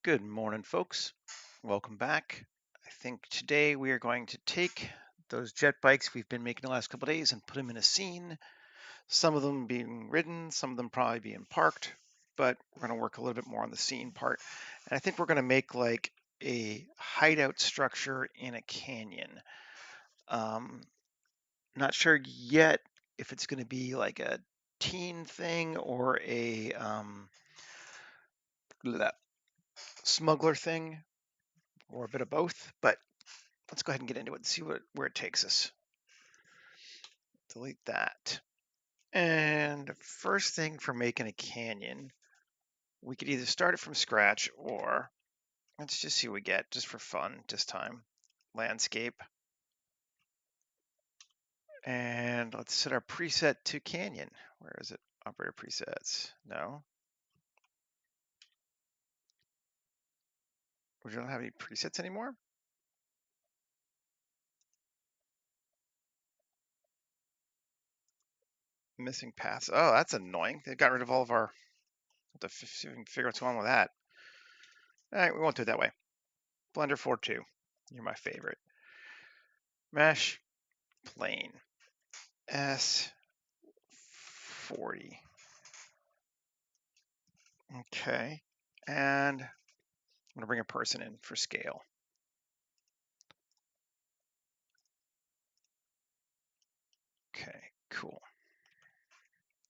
Good morning, folks. Welcome back. I think today we are going to take those jet bikes we've been making the last couple of days and put them in a scene. Some of them being ridden, some of them probably being parked, but we're going to work a little bit more on the scene part. And I think we're going to make like a hideout structure in a canyon. Um, Not sure yet if it's going to be like a teen thing or a smuggler thing or a bit of both, but let's go ahead and get into it and see where it takes us. Delete that. And first thing for making a canyon, we could either start it from scratch or let's just see what we get just for fun this time. Landscape. And let's set our preset to canyon. Where is it? Operator presets. No. We don't have any presets anymore? Missing paths. Oh, that's annoying. They got rid of all of our. Have to figure out what's going on with that. All right, we won't do it that way. Blender 4.2. You're my favorite. Mesh. Plane. S40. Okay. And I'm going to bring a person in for scale. Okay, cool.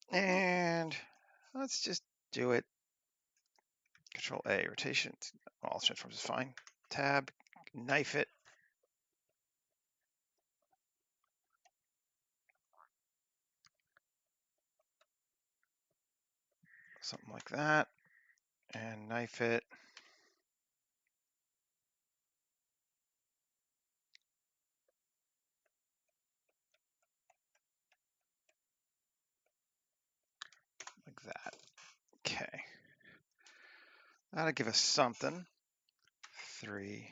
And let's just do it. Control A, rotation. All transforms is fine. Tab, knife it. Something like that. And knife it. Like that. Okay. That'll give us something. 3E.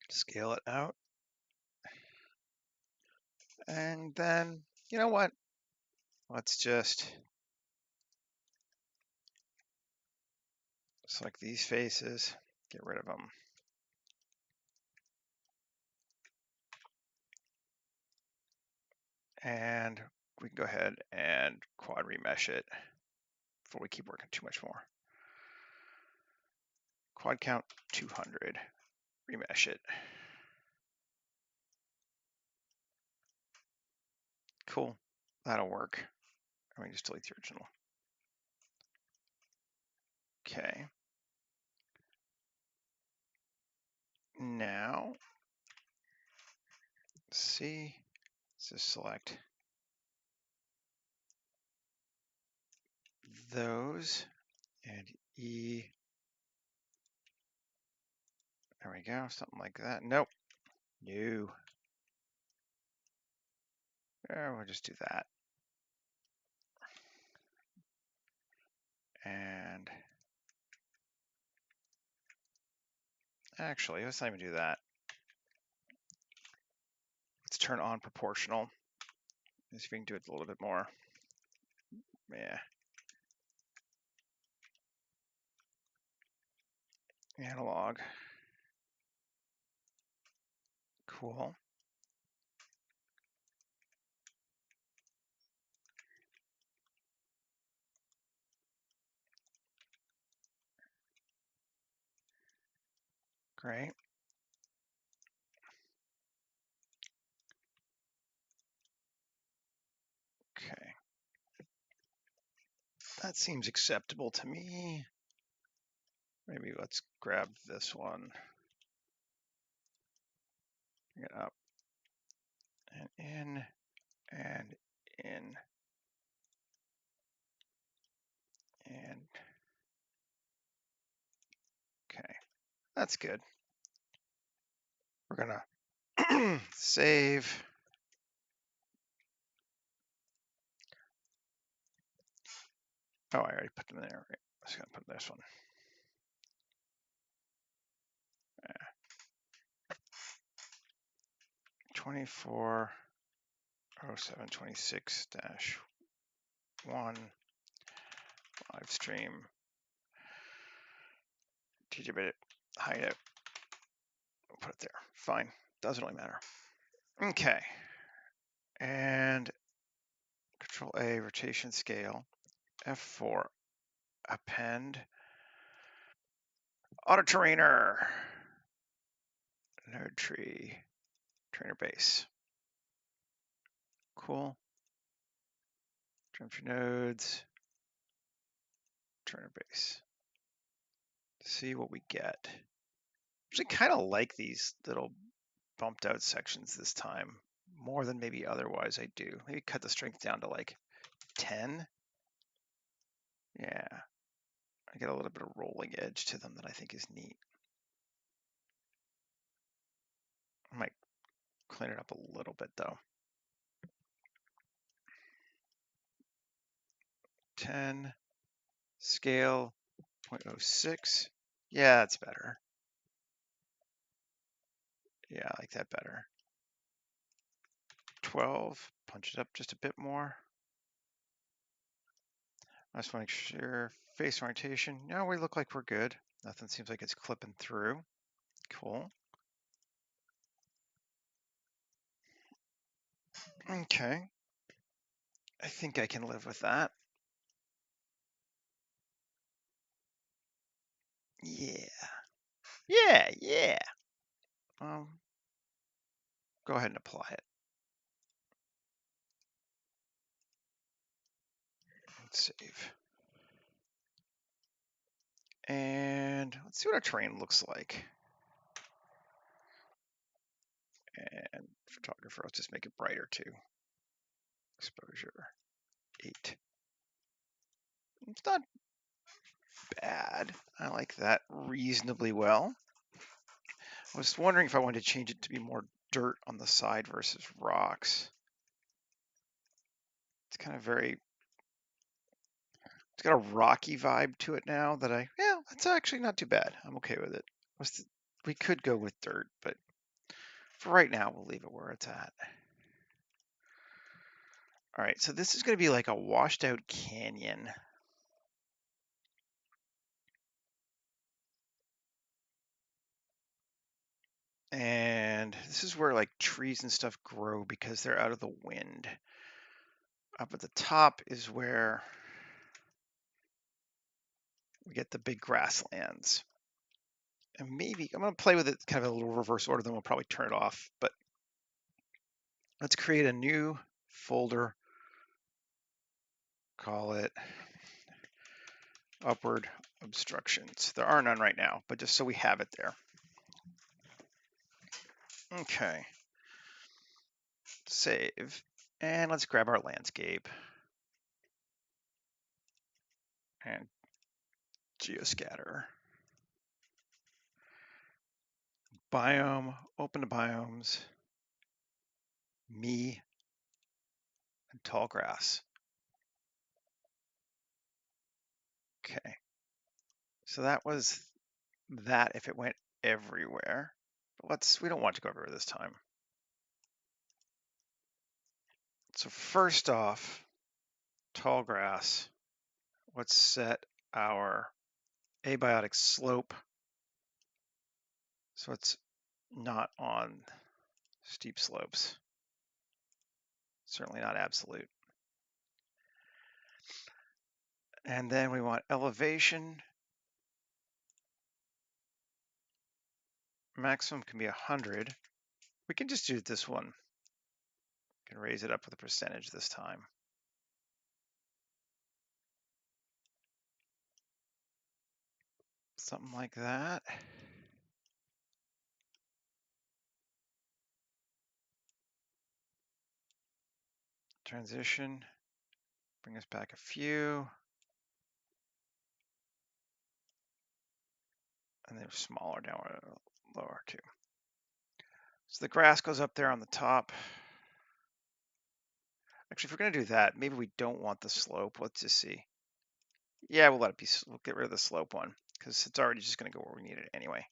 Scale it out. And then, you know what? Let's just select these faces, get rid of them. And we can go ahead and quad remesh it before we keep working too much more. Quad count 200, remesh it. Cool, that'll work. Let me just delete the original. Okay. Now, C, let's just select those and E. There we go, something like that. Nope, no. We'll just do that. And actually, let's not even do that. Let's turn on proportional. Let's see if we can do it a little bit more. Yeah. Analog. Cool. Great. Okay. That seems acceptable to me. Maybe let's grab this one. Bring it up. And in. And in. And. Okay. That's good. We're going to save. Oh, I already put them in there. Right. I'm just going to put this one. 240726-1 live stream TJ hideout. We'll put it there. Fine. Doesn't really matter. Okay. And Control A, rotation scale. F4, append. Auto trainer. Node tree. Trainer base. Cool. Geometry nodes. Trainer base. See what we get. Actually kind of like these little bumped out sections this time, more than maybe otherwise I do. Maybe cut the strength down to like 10. Yeah, I get a little bit of rolling edge to them that I think is neat. I might clean it up a little bit though. 10, scale 0.06. Yeah, that's better. Yeah, I like that better. 12, punch it up just a bit more. I just want to make sure face orientation. No, we look like we're good. Nothing seems like it's clipping through. Cool. Okay. I think I can live with that. Yeah. Yeah. Go ahead and apply it. Let's save. And let's see what our terrain looks like. And photographer, let's just make it brighter too. Exposure 8. It's not bad. I like that reasonably well. I was wondering if I wanted to change it to be more dirt on the side versus rocks. It's kind of very, it's got a rocky vibe to it now that yeah, it's actually not too bad. I'm okay with it. We could go with dirt, but for right now, we'll leave it where it's at. All right, so this is going to be like a washed out canyon. And this is where like trees and stuff grow because they're out of the wind. Up at the top is where we get the big grasslands. And maybe I'm going to play with it kind of a little reverse order, then we'll probably turn it off. But let's create a new folder. Call it upward obstructions. There are none right now, but just so we have it there. Okay. Save. And let's grab our landscape. And geoscatter. Biome, open to biomes, me, and tall grass. Okay. So that was that if it went everywhere. But we don't want to go everywhere this time. So first off, tall grass, let's set our abiotic slope so it's not on steep slopes. Certainly not absolute. And then we want elevation. Maximum can be 100. We can just do this one. We can raise it up with a percentage this time. Something like that. Transition, bring us back a few. And they're smaller down lower too. So the grass goes up there on the top. Actually, if we're gonna do that, maybe we don't want the slope. Let's just see. Yeah, we'll let it be, we'll get rid of the slope one because it's already just gonna go where we need it anyway.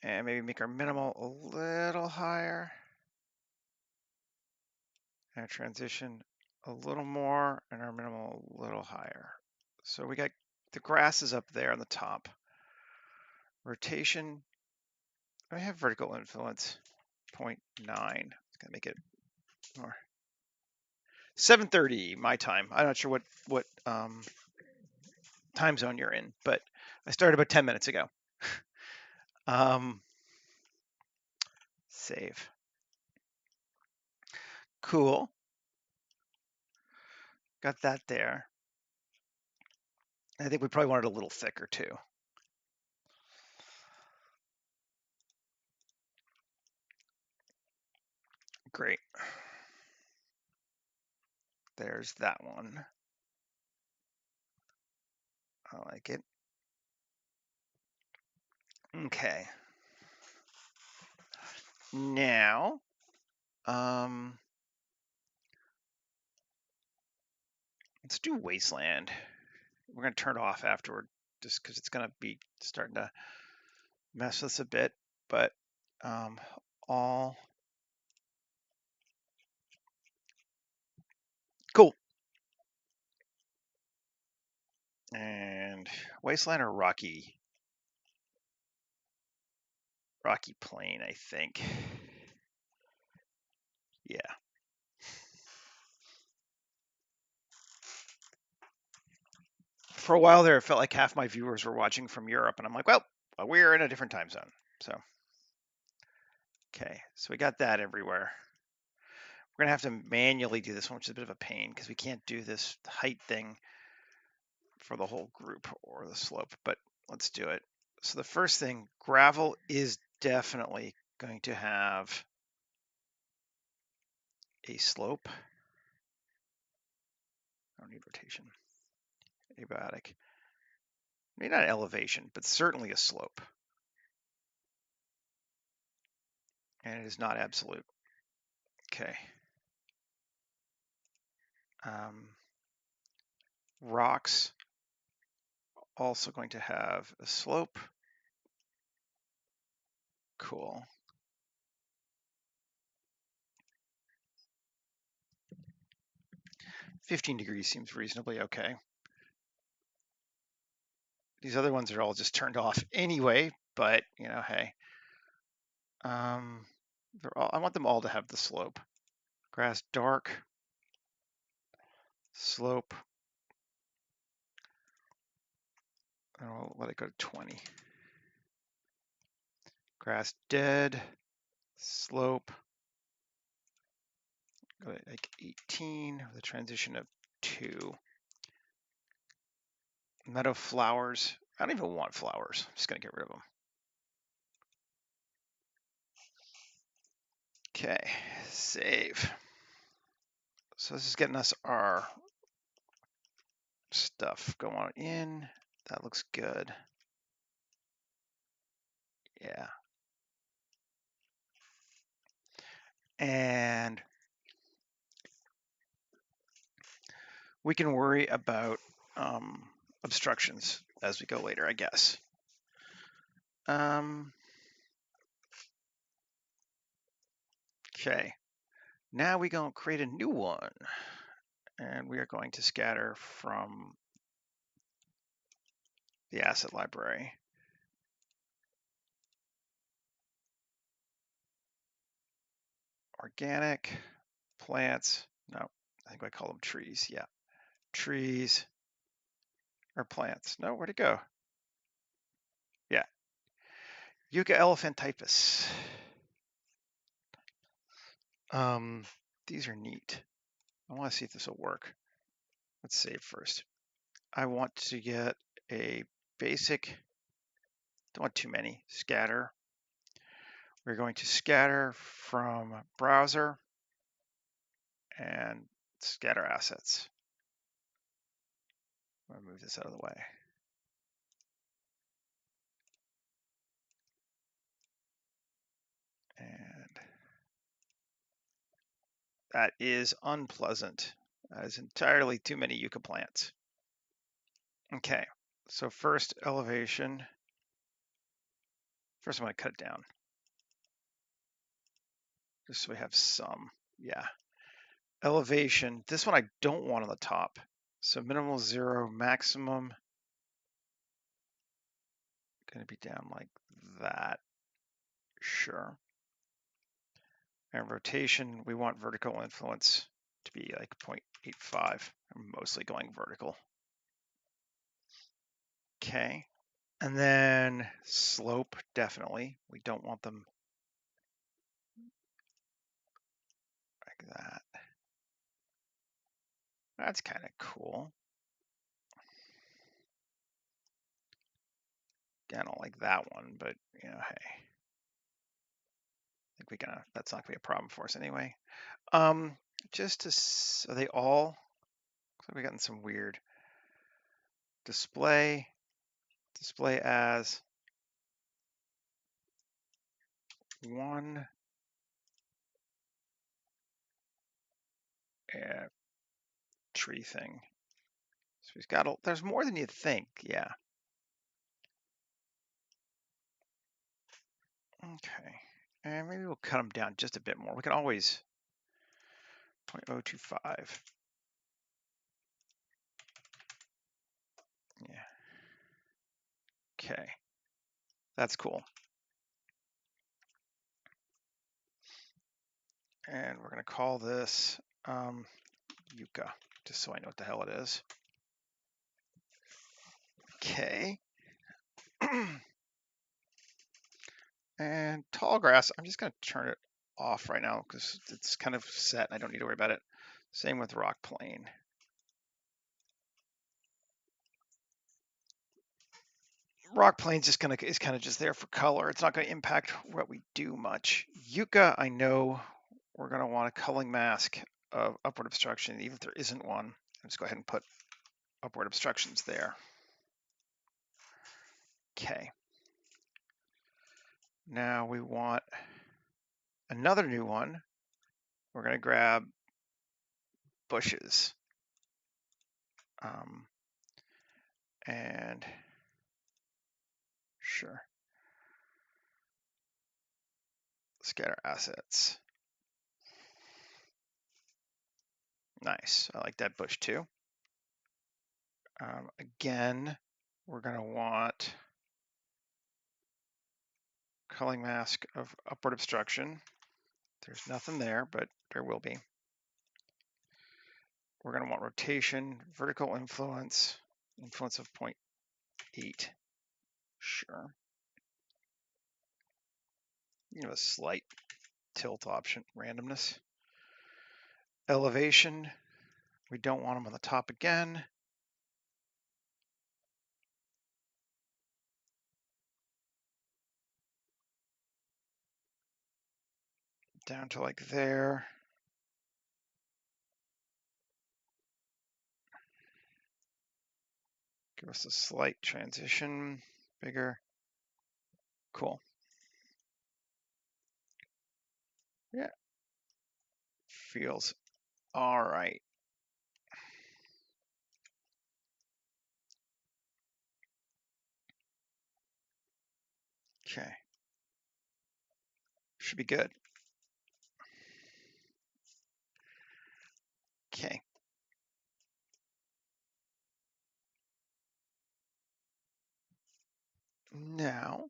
And maybe make our minimal a little higher. And our transition a little more, and our minimal a little higher. So we got the grass is up there on the top. Rotation, I have vertical influence, 0.9. It's gonna make it more. 7:30 my time. I'm not sure what time zone you're in, but I started about 10 minutes ago. Save. Cool. Got that there. I think we probably wanted a little thicker too. Great. There's that one. I like it. Okay. Now, let's do wasteland. We're gonna turn it off afterward, just because it's gonna be starting to mess with us a bit. But all cool. And wasteland or rocky plain, I think. Yeah. For a while there, it felt like half my viewers were watching from Europe, and I'm like, well, we're in a different time zone. So, okay, so we got that everywhere. We're gonna have to manually do this one, which is a bit of a pain because we can't do this height thing for the whole group or the slope, but let's do it. So the first thing, gravel is definitely going to have a slope. I don't need rotation. Abiotic. Maybe not elevation, but certainly a slope. And it is not absolute. Okay. Rocks also going to have a slope. Cool. $15 seems reasonably okay. These other ones are all just turned off anyway, but you know, hey. They're all, I want them all to have the slope. Grass dark, slope. And I'll let it go to 20. Grass dead, slope. Go to like 18 with a transition of 2. Meadow flowers. I don't even want flowers. I'm just gonna get rid of them. Okay, save. So this is getting us our stuff going in. That looks good. Yeah. And we can worry about obstructions as we go later, I guess. Okay. Now we're going to create a new one. And we are going to scatter from the asset library. Organic, plants, no, I think I call them trees, yeah. Trees or plants, no, where'd it go? Yeah, Yucca elephantitis. These are neat. I want to see if this will work. Let's save first. I want to get a basic, don't want too many, scatter. We're going to scatter from browser and scatter assets. I'm going to move this out of the way. And that is unpleasant. That is entirely too many yucca plants. Okay, so first elevation. First, I'm going to cut it down. Just so we have some, yeah. Elevation, this one I don't want on the top. So minimal 0, maximum, going to be down like that, sure. And rotation, we want vertical influence to be like 0.85. I'm mostly going vertical. Okay, and then slope, definitely. We don't want them like that. That's kind of cool. I don't like that one, but you know, hey, I think that's not gonna be a problem for us anyway. Just to, are they all? Looks like we gotten some weird display as one tree thing. So we've got, there's more than you'd think, yeah. Okay, and maybe we'll cut them down just a bit more. We can always 0.025. Yeah. Okay, that's cool. And we're gonna call this Yucca, just so I know what the hell it is. Okay. And tall grass, I'm just going to turn it off right now because it's kind of set and I don't need to worry about it. Same with rock plane. Rock plane is kind of just there for color. It's not going to impact what we do much. Yucca, I know we're going to want a culling mask of upward obstruction, even if there isn't one. I'll just go ahead and put upward obstructions there. Okay. Now we want another new one. We're going to grab bushes. And sure. Scatter assets. Nice. I like that bush too. Again, we're going to want culling mask of upward obstruction. There's nothing there, but there will be. We're going to want rotation, vertical influence of 0.8. Sure. You know, a slight tilt option, randomness. Elevation, we don't want them on the top again. Down to like there. Give us a slight transition, bigger. Cool. Yeah. Feels all right. Okay. Should be good. Okay. Now,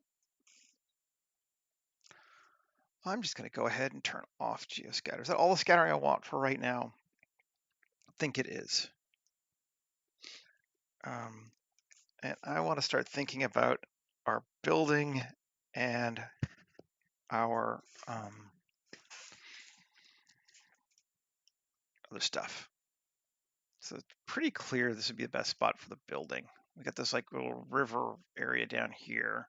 I'm just going to go ahead and turn off geoscatter. Is that all the scattering I want for right now? I think it is. And I want to start thinking about our building and our other stuff. So it's pretty clear this would be the best spot for the building. We got this like little river area down here.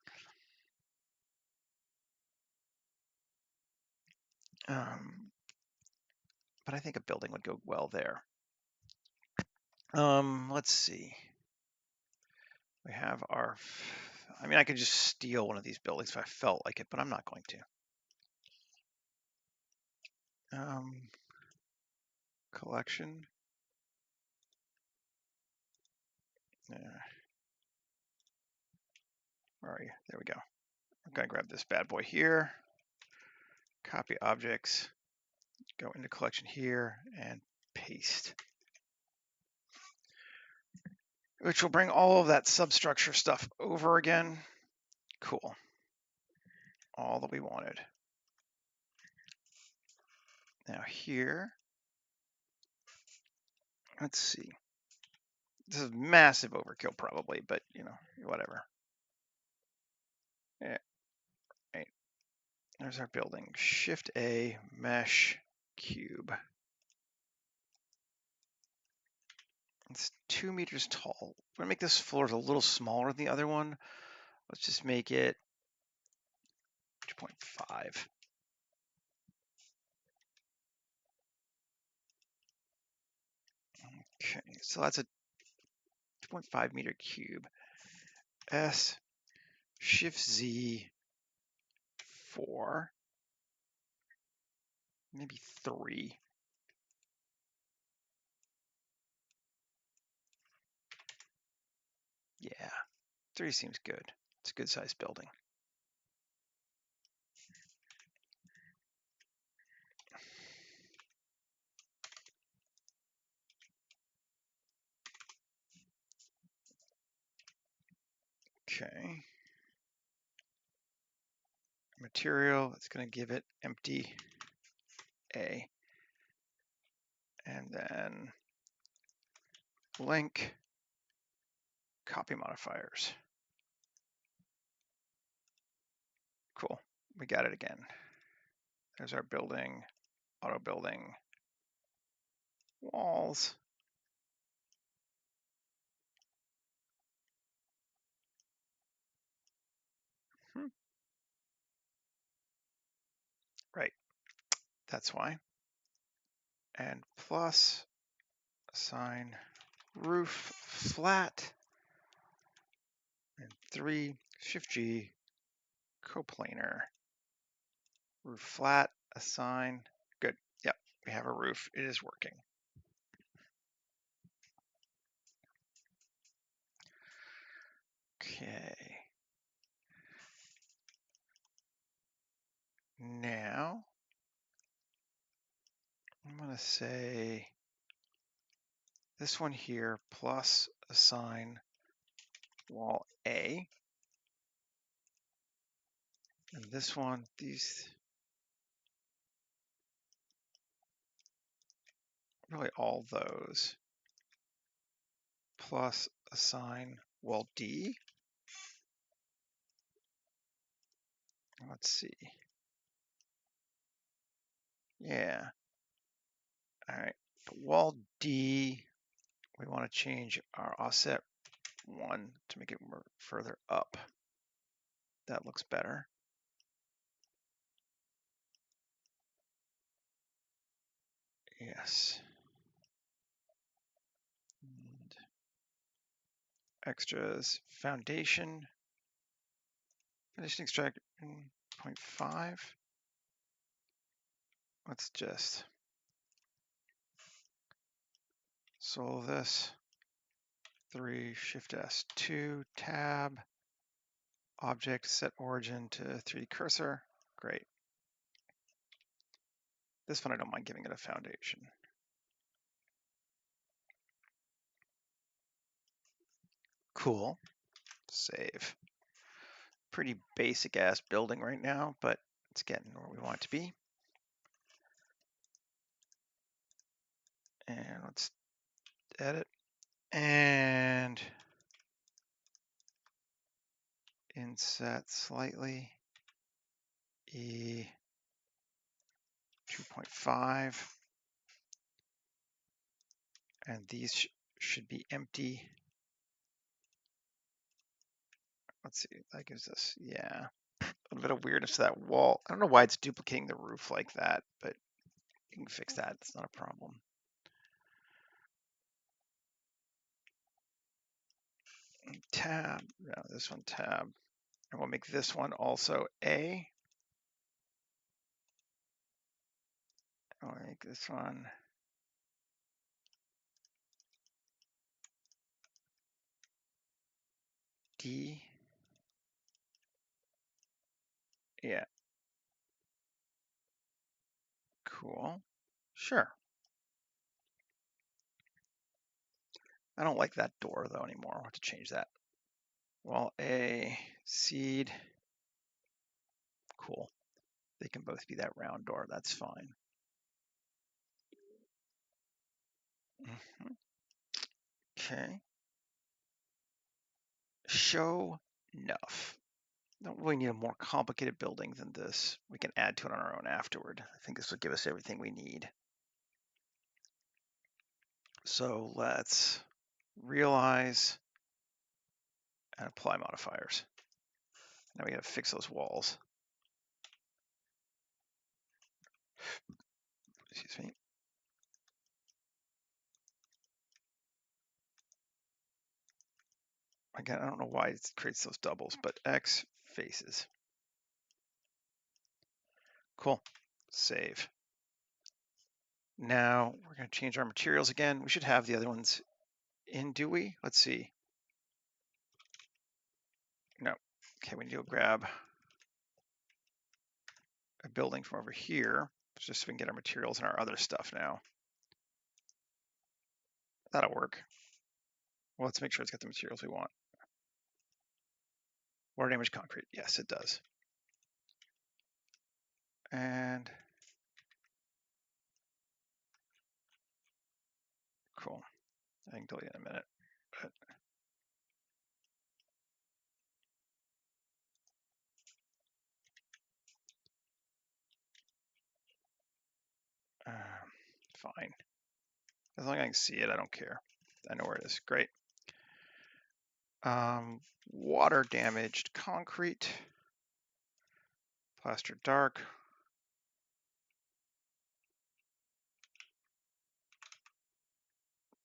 But I think a building would go well there. Let's see. We have our, I mean, I could just steal one of these buildings if I felt like it, but I'm not going to. Collection. Yeah. Where are you? There we go. I'm gonna grab this bad boy here, copy objects, go into collection here, and paste. Which will bring all of that substructure stuff over again. Cool. All that we wanted. Now here, let's see. This is massive overkill probably, but you know, whatever. Yeah, right. There's our building. Shift A, mesh, cube. It's 2 meters tall. I'm gonna make this floor a little smaller than the other one. Let's just make it 2.5. Okay, so that's a 2.5 meter cube. S, Shift Z, 4, maybe 3. Yeah, 3 seems good. It's a good sized building. Okay. Material, it's going to give it empty A. And then link, copy modifiers. Cool, we got it again. There's our building, auto building, walls. Right, that's why. And plus, assign roof flat, and 3, Shift G, coplanar. Roof flat, assign, good. Yep, we have a roof, it is working. Okay. Now, I'm gonna say this one here plus assign wall A. And this one, these, really all those, plus assign wall D. Let's see. Yeah. All right. Wall D, we want to change our offset 1 to make it more further up. That looks better. Yes. And extras, foundation extract 0.5. Let's just solve this. 3, Shift S, 2, tab, object, set origin to 3D cursor. Great. This one I don't mind giving it a foundation. Cool. Save. Pretty basic ass building right now, but it's getting where we want it to be. And let's edit and inset slightly. E 2.5. And these should be empty. Let's see, that gives us, yeah, a little bit of weirdness to that wall. I don't know why it's duplicating the roof like that, but you can fix that. It's not a problem. Tab, no, this one tab. And we'll make this one also A. I'll make this one D. Yeah. Cool. Sure. I don't like that door though anymore. I'll have to change that. Wall A, seed. Cool. They can both be that round door. That's fine. Okay. Show enough. Don't really need a more complicated building than this. We can add to it on our own afterward. I think this will give us everything we need. So let's realize and apply modifiers. Now we gotta fix those walls. Excuse me. Again, I don't know why it creates those doubles, but X faces. Cool. Save. Now we're going to change our materials again. We should have the other ones in, do we? Let's see. No. Okay, we need to go grab a building from over here, just so we can get our materials and our other stuff now. That'll work. Well, let's make sure it's got the materials we want. Water damage concrete. Yes, it does. And cool. I can delete it in a minute. But, fine. As long as I can see it, I don't care. I know where it is. Great. Water damaged concrete. Plaster dark.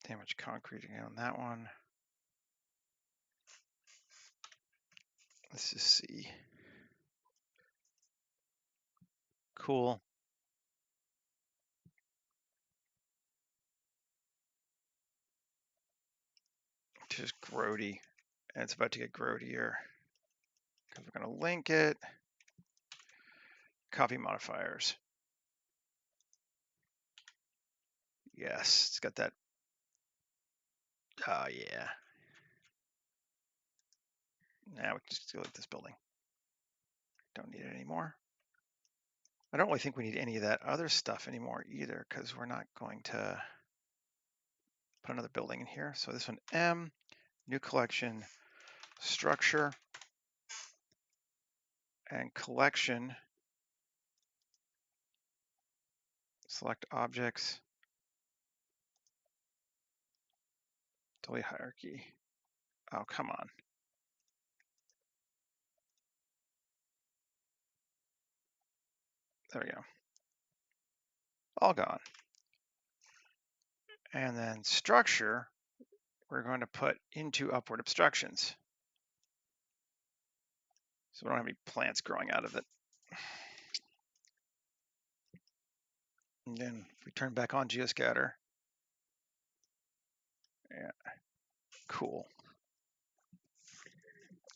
Damaged concrete again on that one. Let's just see. Cool. Just grody. And it's about to get grodier. Because we're going to link it. Copy modifiers. Yes, it's got that. Oh, yeah. Now we can just delete this building. Don't need it anymore. I don't really think we need any of that other stuff anymore either, because we're not going to put another building in here. So this one, M, new collection, structure, and collection. Select objects. Delete hierarchy. Oh, come on. There we go. All gone. And then structure, we're going to put into upward obstructions. So we don't have any plants growing out of it. And then if we turn back on geoscatter, yeah, cool.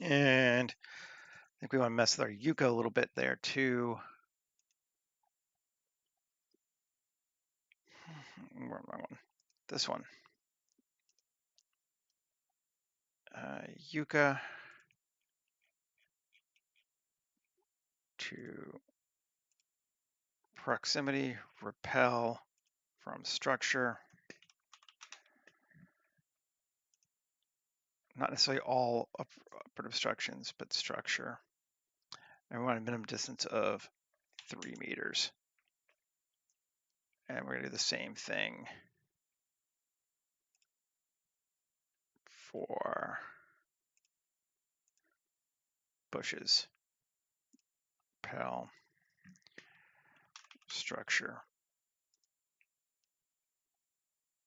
And I think we want to mess with our Yucca a little bit there too. Wrong one. This one. Yucca to proximity, repel from structure. Not necessarily all upward obstructions, but structure. And we want a minimum distance of 3 meters. And we're going to do the same thing for bushes. Repel structure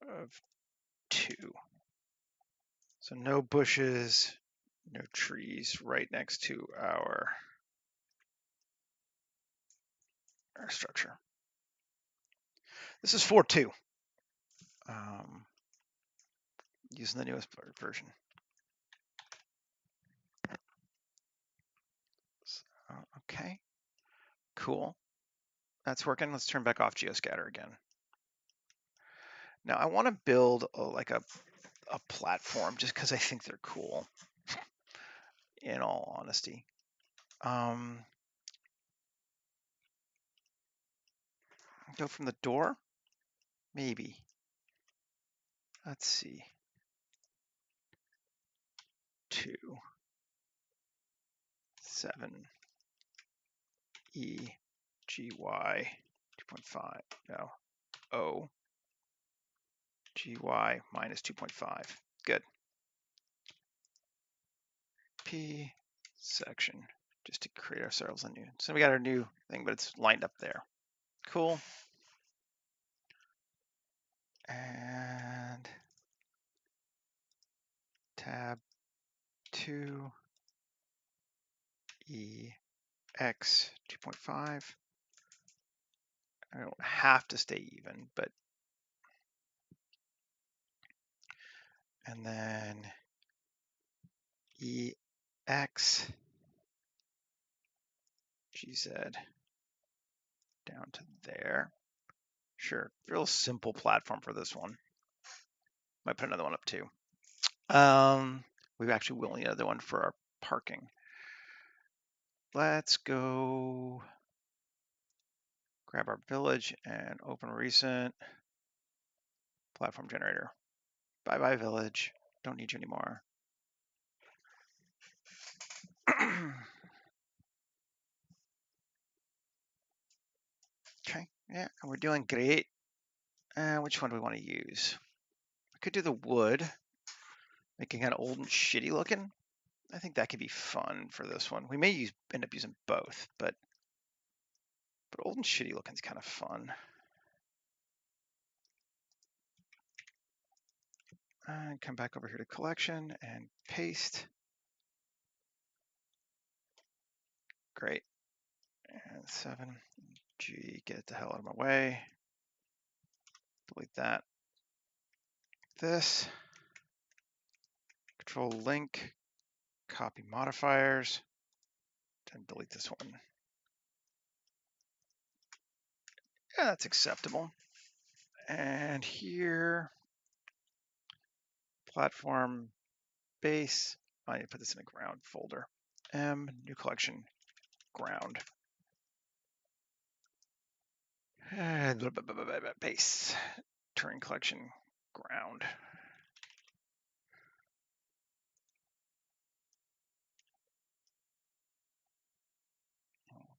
of 2. So no bushes, no trees right next to our structure. This is 4.2. Using the newest version. So, okay. Cool. That's working. Let's turn back off geoscatter again. Now I want to build like a platform just because I think they're cool, in all honesty. Go from the door? Maybe. Let's see. 2, 7, E, G, Y, 2.5. No. O, G, Y minus 2.5. Good. P section, just to create ourselves a new. So we got our new thing, but it's lined up there. Cool. And tab 2, E, X 2.5. I don't have to stay even, but. And then EX GZ down to there. Sure, real simple platform for this one. Might put another one up too. We actually will need another one for our parking. Let's go grab our village and open recent platform generator. Bye bye village. Don't need you anymore. Okay, yeah, and we're doing great. Which one do we want to use? I could do the wood, making it old and shitty looking. I think that could be fun for this one. We may end up using both, but old and shitty looking is kind of fun. And come back over here to collection and paste. Great. And 7G, get the hell out of my way. Delete that. This. Control link, copy modifiers, and delete this one. Yeah, that's acceptable. And here, platform base. I need to put this in a ground folder. New collection, ground. And base, Turing collection, ground.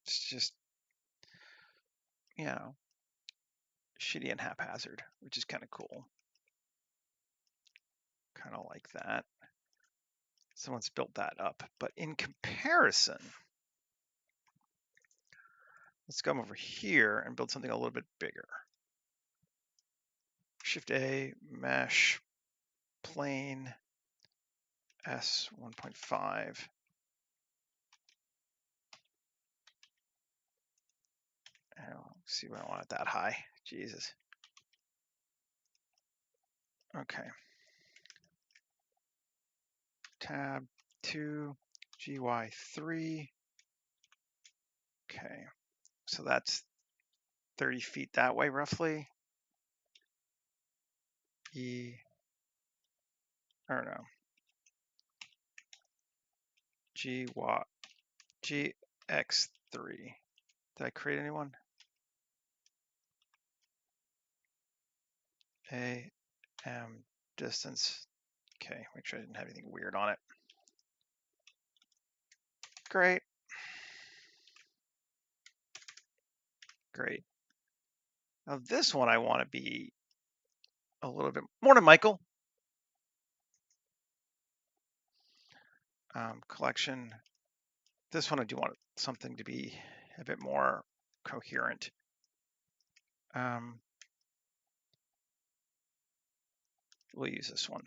It's just, you know, shitty and haphazard, which is kind of cool. Kind of like that. Someone's built that up. But in comparison, let's come over here and build something a little bit bigger. Shift A, mesh, plane, S 1.5. See, we don't want it that high. Jesus. Okay. Tab 2, GY3. Okay. So that's 30 feet that way, roughly. I don't know. GX3. Did I create anyone? AM distance. Okay, make sure I didn't have anything weird on it. Great. Great. Now this one I want to be a little bit. Morning, Michael. Collection. This one I do want something to be a bit more coherent. We'll use this one.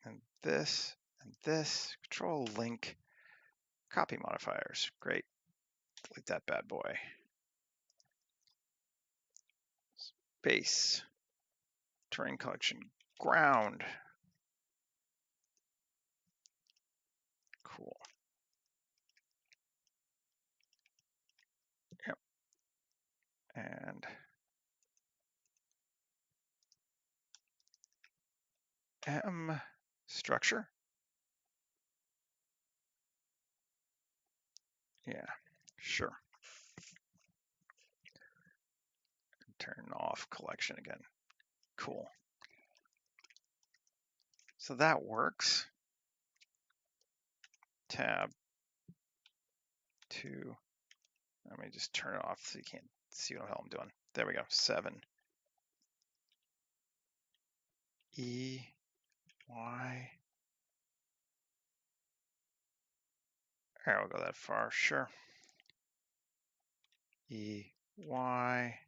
And this, control link, copy modifiers. Great. Delete that bad boy. Base, Turing collection, ground. Cool. Yep. And M structure. Yeah, sure. Turn off collection again. Cool. So that works. Tab 2. Let me just turn it off so you can't see what the hell I'm doing. There we go. 7. E, Y. All right, we'll go that far. Sure. E, Y.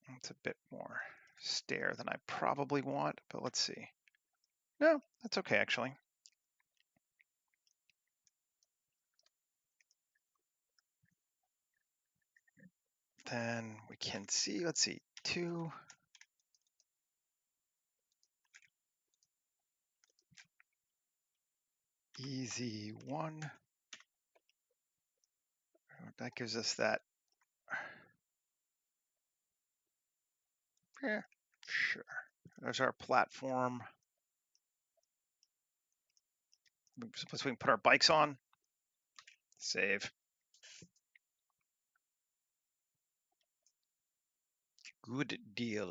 That's a bit more stair than I probably want, but let's see. No, that's okay, actually. Then we can see, let's see, 2. Easy 1. That gives us that. Yeah, sure. There's our platform. Suppose we can put our bikes on. Save. Good deal.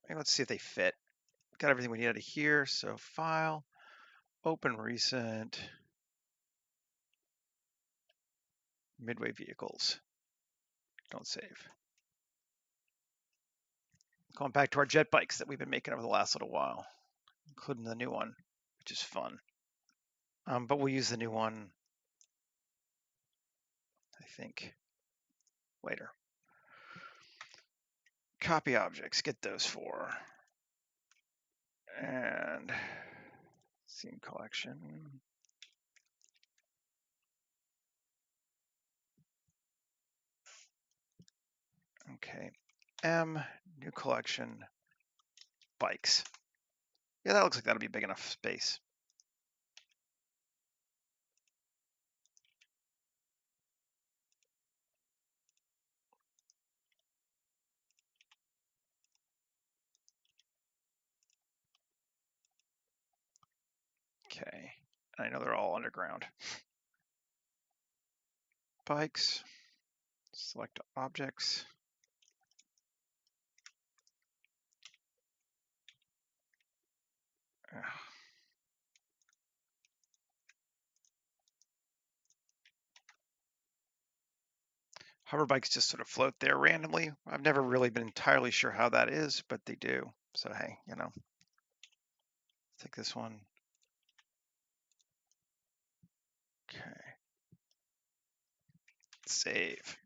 Okay, let's see if they fit. Got everything we need out of here. So file, open recent, midway vehicles. Don't save. Going back to our jet bikes that we've been making over the last little while, including the new one, which is fun. But we'll use the new one, I think, later. Copy objects, get those 4. And scene collection. Okay, M, new collection, bikes. Yeah, that looks like that'll be big enough space. Okay, I know they're all underground. Bikes, select objects. Hover bikes just sort of float there randomly. I've never really been entirely sure how that is, but they do. So hey, you know, take this one. Okay. Save.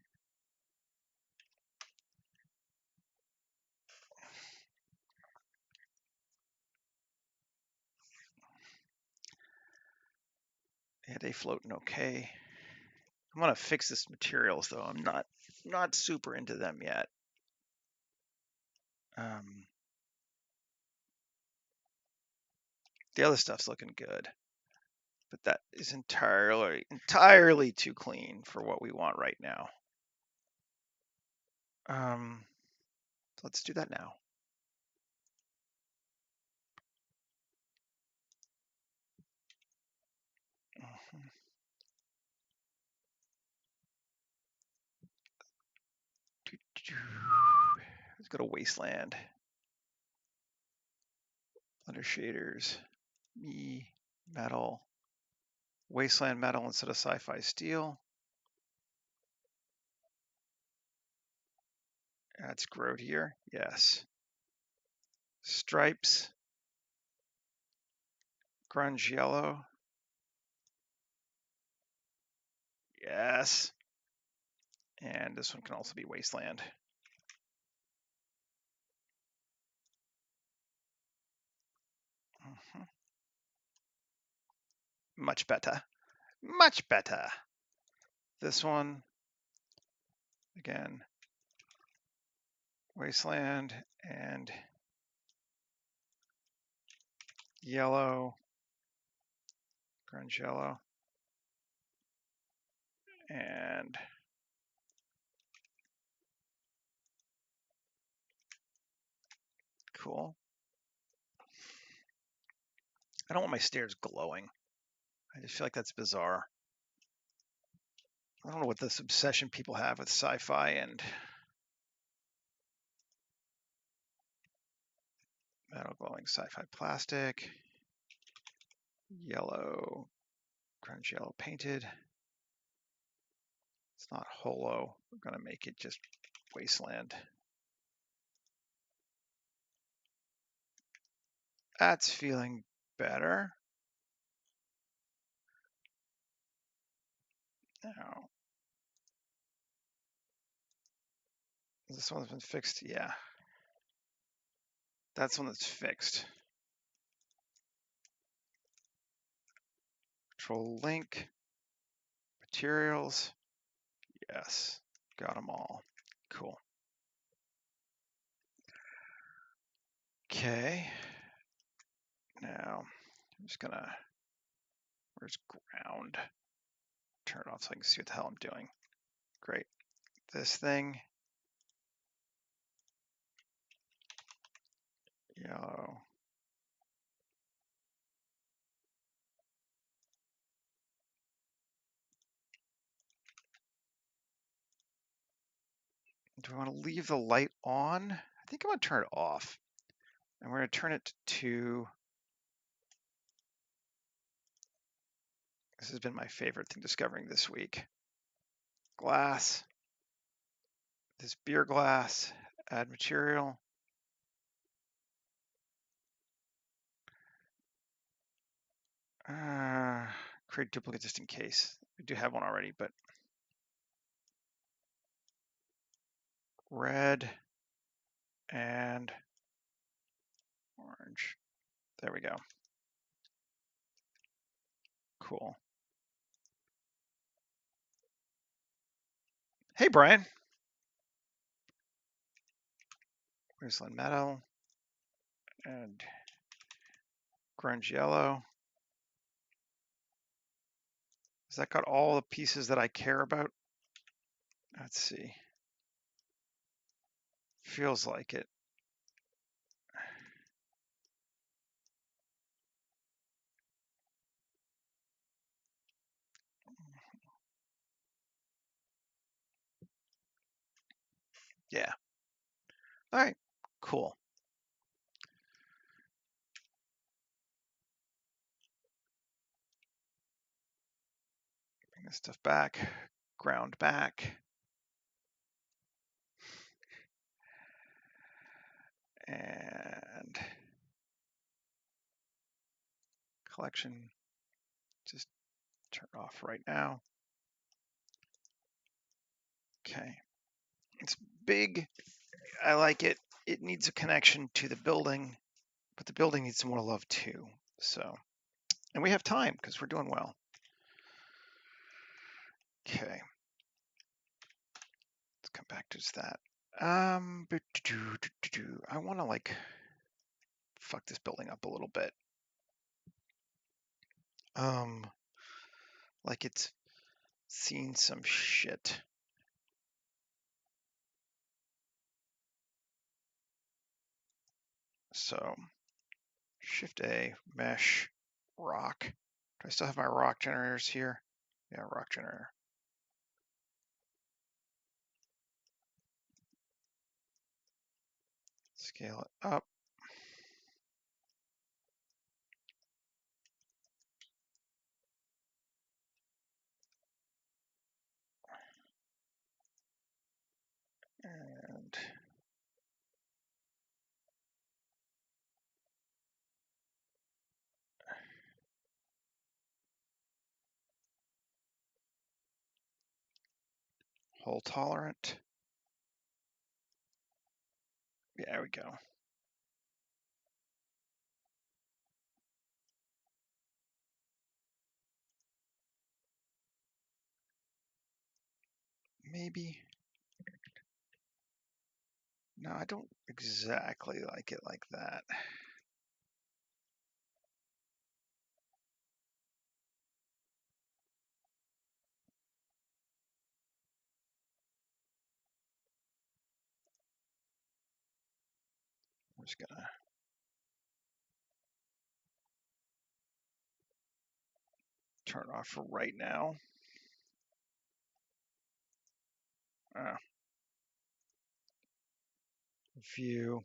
Yeah, they floating okay. I'm gonna fix this materials though. I'm not super into them yet. The other stuff's looking good, but that is entirely too clean for what we want right now. Let's do that now. Let's go to Wasteland. Under shaders, me, metal, Wasteland metal instead of Sci-Fi steel. That's growed here, yes. Stripes, grunge yellow, yes. And this one can also be Wasteland. Much better, much better. This one, again, wasteland, and yellow, grunge yellow, and cool. I don't want my stairs glowing. I just feel like that's bizarre. I don't know what this obsession people have with sci-fi and metal glowing sci-fi plastic, yellow, grunge yellow painted. It's not holo. We're going to make it just wasteland. That's feeling better. Now, this one's been fixed. Yeah. That's one that's fixed. Control link. Materials. Yes. Got them all. Cool. Okay. Now, I'm just gonna, where's ground? Turn it off so I can see what the hell I'm doing. Great. This thing. Yellow. Do I want to leave the light on? I think I'm going to turn it off. And we're going to turn it to, this has been my favorite thing discovering this week. Glass. This beer glass. Add material. Create duplicate just in case. We do have one already, but red and orange. There we go. Cool. Hey, Brian. Wasteland metal and grunge yellow. Has that got all the pieces that I care about? Let's see. Feels like it. Yeah. All right. Cool. Bring this stuff back. Ground back. And collection. Just turn it off right now. Okay. It's big. I like it. It needs a connection to the building, but the building needs some more love too. So, and we have time because we're doing well. Okay. Let's come back to just that. I want to like fuck this building up a little bit. Like it's seen some shit. So Shift A, mesh, rock. Do I still have my rock generators here? Yeah, rock generator. Scale it up. And hole tolerant. Yeah, there we go. Maybe. No, I don't exactly like it like that. I'm just gonna turn it off for right now. View.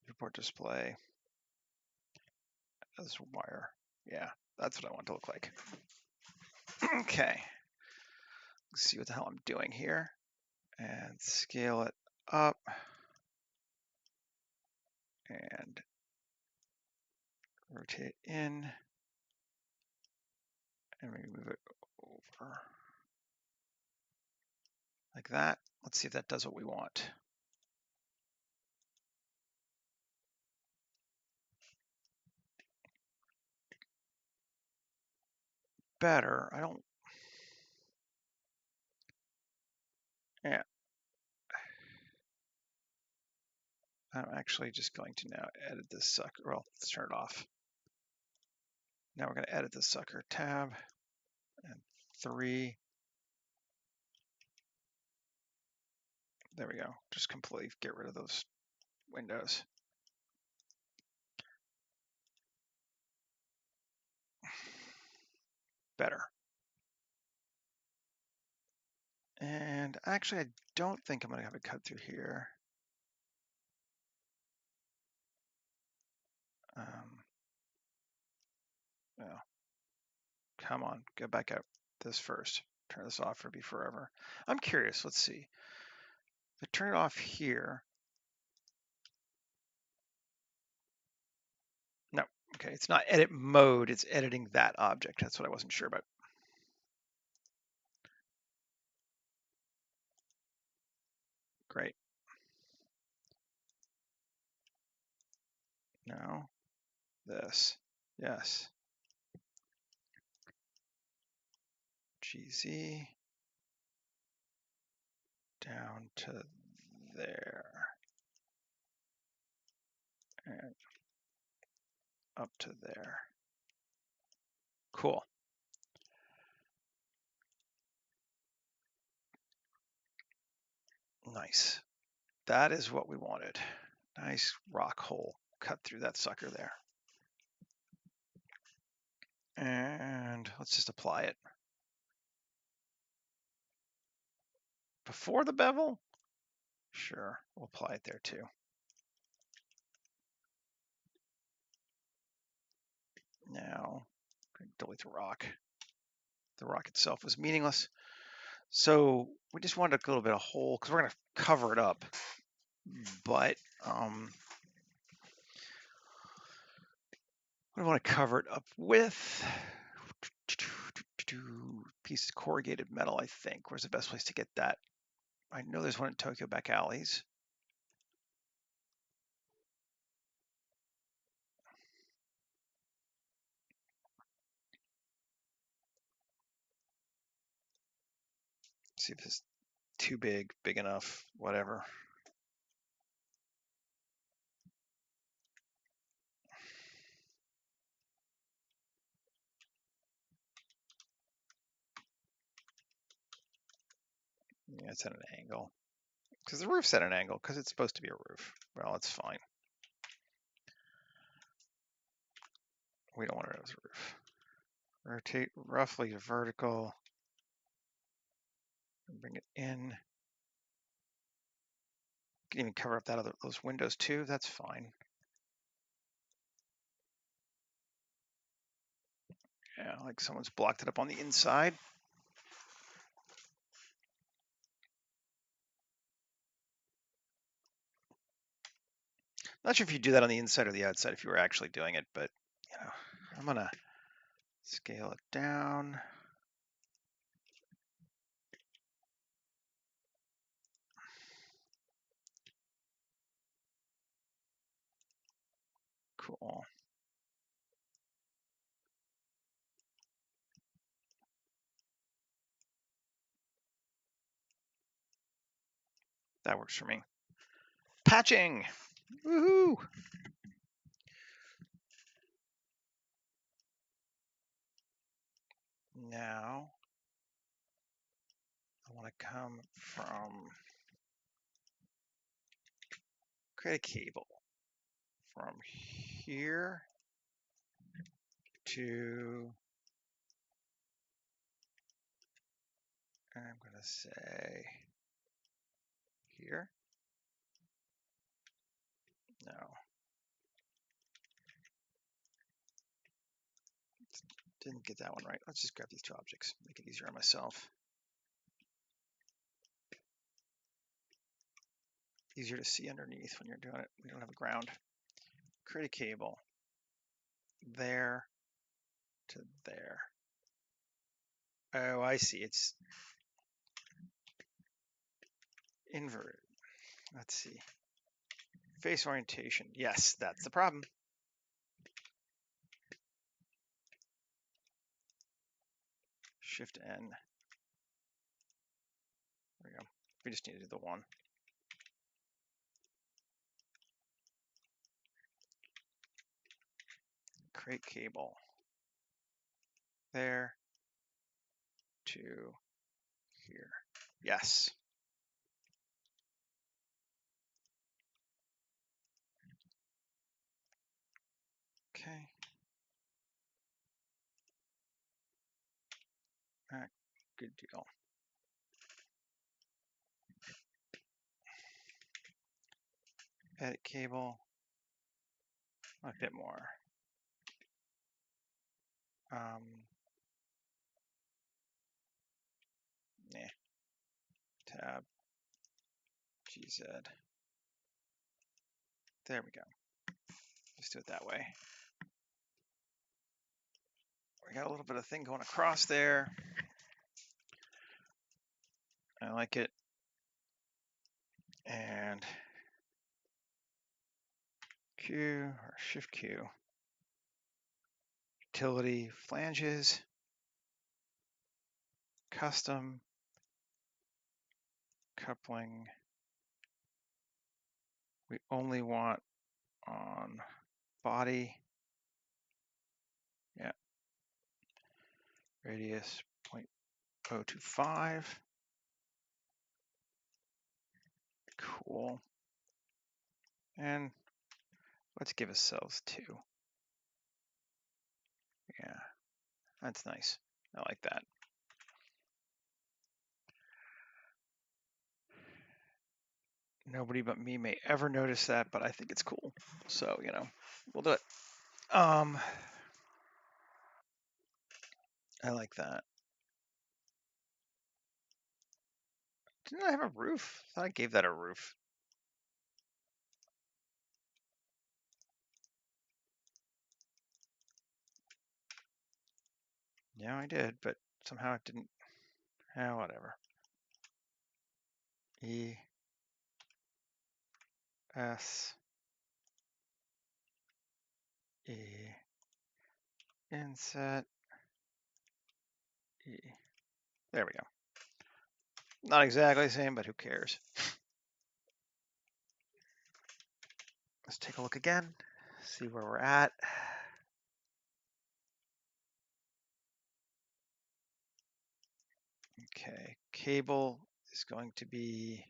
Report display as wire. Yeah, that's what I want to look like. Okay. Let's see what the hell I'm doing here. And scale it up. And rotate in. And we move it over. Like that. Let's see if that does what we want. Better. Yeah. I'm actually just going to now edit this sucker. Well, let's turn it off. Now we're going to edit this sucker. Tab and 3. There we go. Just completely get rid of those windows. Better. And actually, I don't think I'm going to have it cut through here. No. Come on, go back out this first. Turn this off or be forever. I'm curious. Let's see. If I turn it off here. No. Okay, it's not edit mode. It's editing that object. That's what I wasn't sure about. Great. No. This. Yes. GZ. Down to there. And up to there. Cool. Nice. That is what we wanted. Nice rock hole cut through that sucker there. And let's just apply it. Before the bevel? Sure, we'll apply it there too. Now, delete the rock. The rock itself was meaningless. So we just wanted a little bit of hole because we're going to cover it up. But we want to cover it up with piece of corrugated metal, I think. Where's the best place to get that? I know there's one in Tokyo back alleys. See if it's too big, big enough, whatever. Yeah, it's at an angle. Because the roof's at an angle, because it's supposed to be a roof. Well, it's fine. We don't want it as a roof. Rotate roughly to vertical. And bring it in. You can even cover up those windows too. That's fine. Yeah, like someone's blocked it up on the inside. Not sure if you do that on the inside or the outside if you were actually doing it, but you know, I'm gonna scale it down. Cool. That works for me. Patching. Woohoo! Now I want to come from create a cable from here to, I'm going to say here. No. Didn't get that one right. Let's just grab these two objects, make it easier on myself. Easier to see underneath when you're doing it. We don't have a ground. Create a cable. There to there. Oh, I see. It's inverted. Let's see. Face orientation. Yes, that's the problem. Shift N. There we go. We just need to do the one. Create cable. There to here. Yes. Okay. Good deal. Edit cable. A bit more. Nah. Tab. GZ. There we go. Let's do it that way. We got a little bit of thing going across there. I like it. And Q or Shift Q. Utility flanges. Custom. Coupling. We only want on body. Yeah. Radius 0.025. Cool. And let's give ourselves 2. Yeah, that's nice. I like that. Nobody but me may ever notice that, but I think it's cool. So, you know, we'll do it. I like that. Didn't I have a roof? I thought I gave that a roof. Yeah, I did, but somehow it didn't. Yeah, whatever. E S E inset E. There we go. Not exactly the same, but who cares? Let's take a look again, see where we're at. Okay, cable is going to be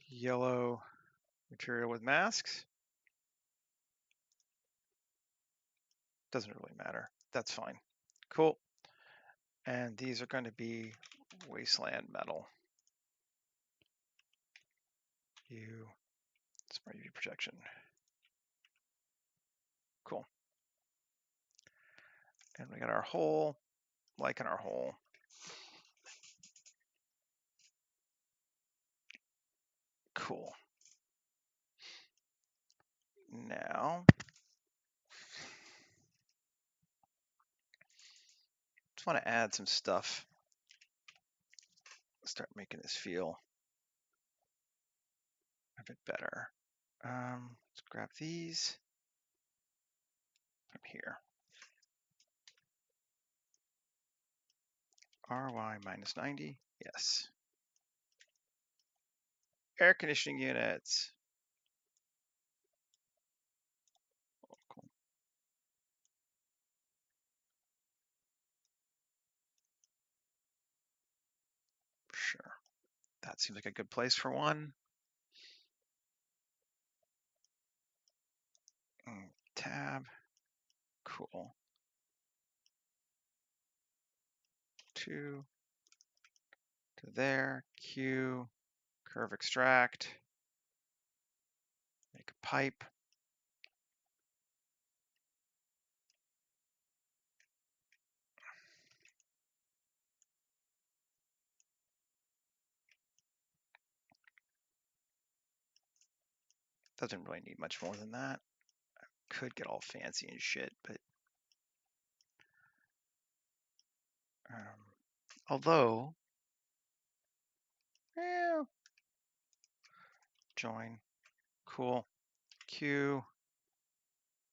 yellow material with masks. Doesn't really matter. That's fine. Cool. And these are going to be wasteland metal. Smart UV projection. Cool. And we got our hole, liking our hole. Cool. Now, just want to add some stuff. Start making this feel a bit better. Let's grab these from here. RY minus 90. Yes. Air conditioning units. Oh, cool. Sure. That seems like a good place for one. Tab. Cool. 2 to there. Q. Curve extract. Make a pipe. Doesn't really need much more than that. Could get all fancy and shit, but although, join, cool, Q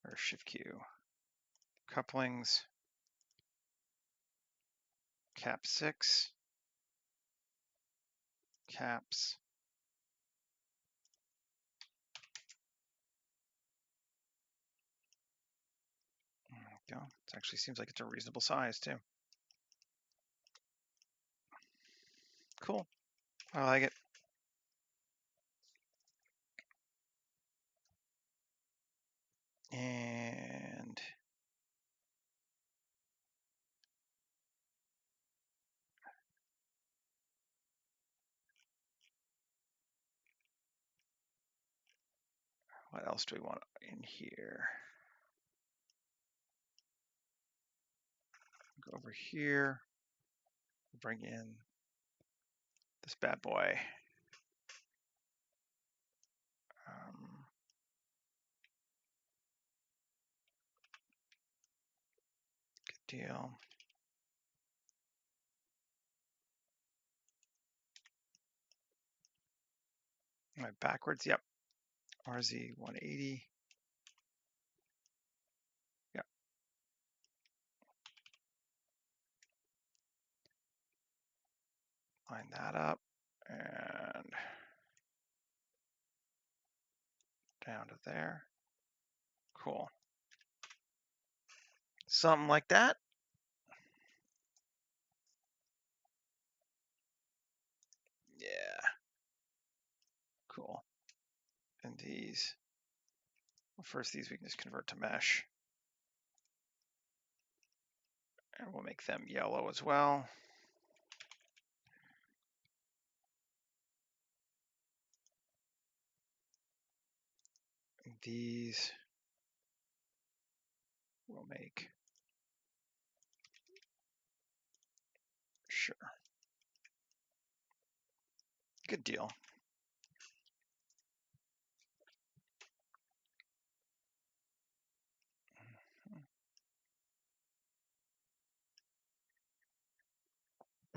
or Shift Q, couplings, cap 6, caps. There we go. It actually seems like it's a reasonable size too. Cool. I like it. And what else do we want in here? Go over here, bring in this bad boy. Good deal. Am I backwards? Yep. RZ 180. Yep. Line that up and down to there. Cool. Something like that. Yeah. Cool. And these, well, first these we can just convert to mesh. And we'll make them yellow as well. And these we'll make, sure. Good deal.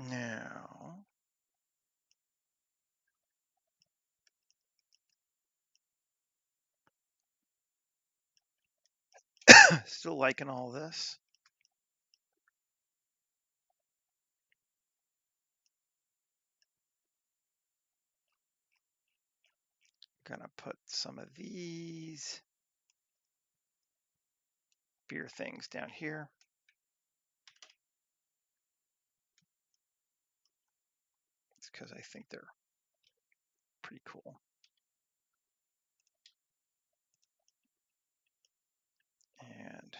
Now, still liking all this. Gonna put some of these beer things down here. It's because I think they're pretty cool. And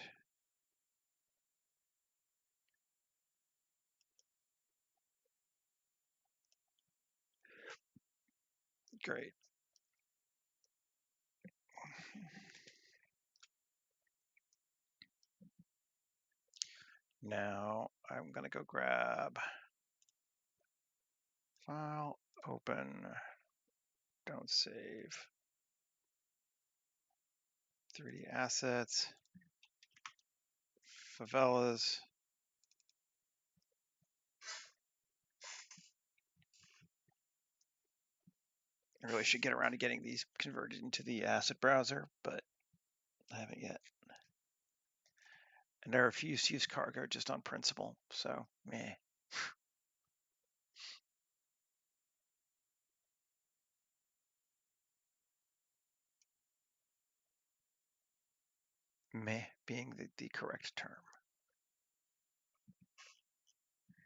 great. Now I'm gonna go grab file, open, don't save, 3D assets, favelas. I really should get around to getting these converted into the asset browser, but I haven't yet. And I refuse to use cargo just on principle, so meh. Meh being the correct term.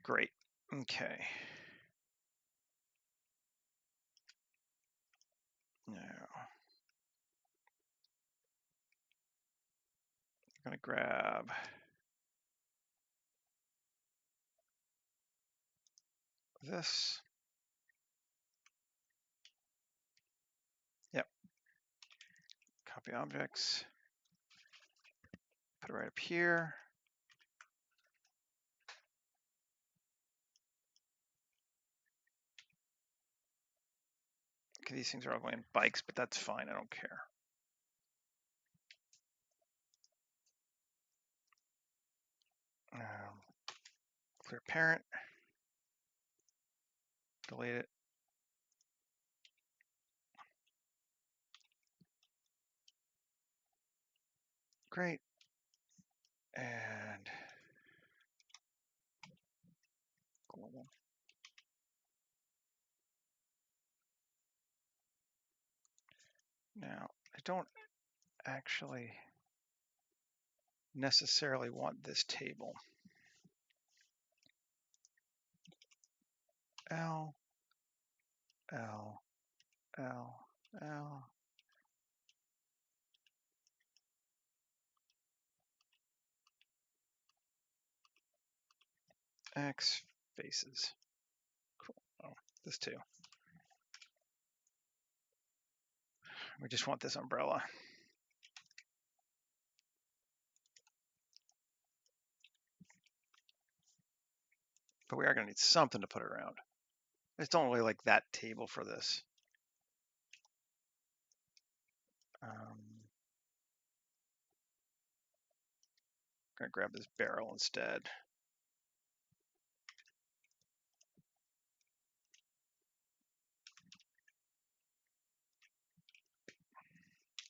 Great. Okay. Now, I'm going to grab this. Yep. Copy objects. Put it right up here. Okay, these things are all going in bikes, but that's fine. I don't care. Clear parent. Delete it. Great. And global. Now, I don't actually necessarily want this table. L, L, L, L. X faces. Cool. Oh, this too. We just want this umbrella. But we are going to need something to put around. I just don't really like that table for this. I'm going to grab this barrel instead.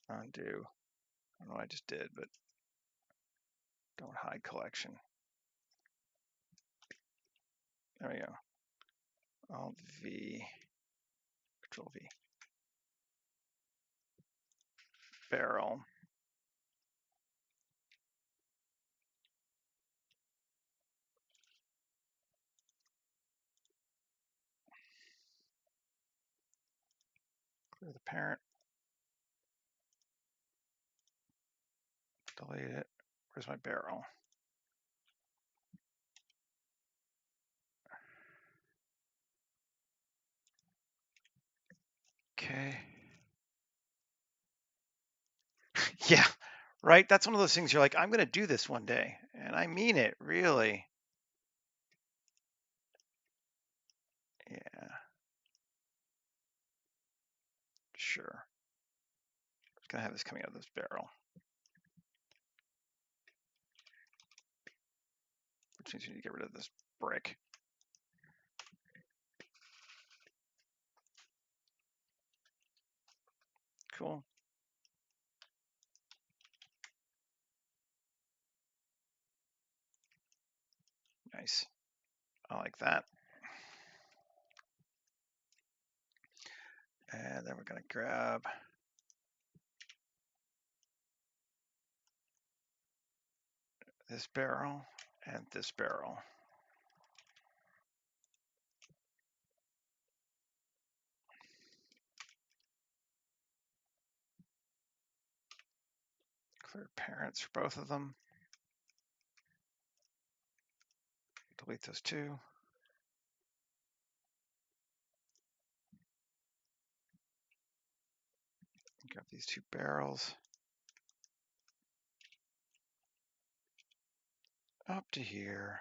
Undo. I don't know what I just did, but don't hide collection. There we go. Alt V, Control V. Barrel. Clear the parent. Delete it. Where's my barrel? Okay. Yeah, right? That's one of those things you're like, I'm going to do this one day. And I mean it, really. Yeah. Sure. I'm going to have this coming out of this barrel. Which means you need to get rid of this brick. Cool. Nice. I like that. And then we're going to grab this barrel and this barrel. Clear parents for both of them. Delete those two. Grab these two barrels. Up to here.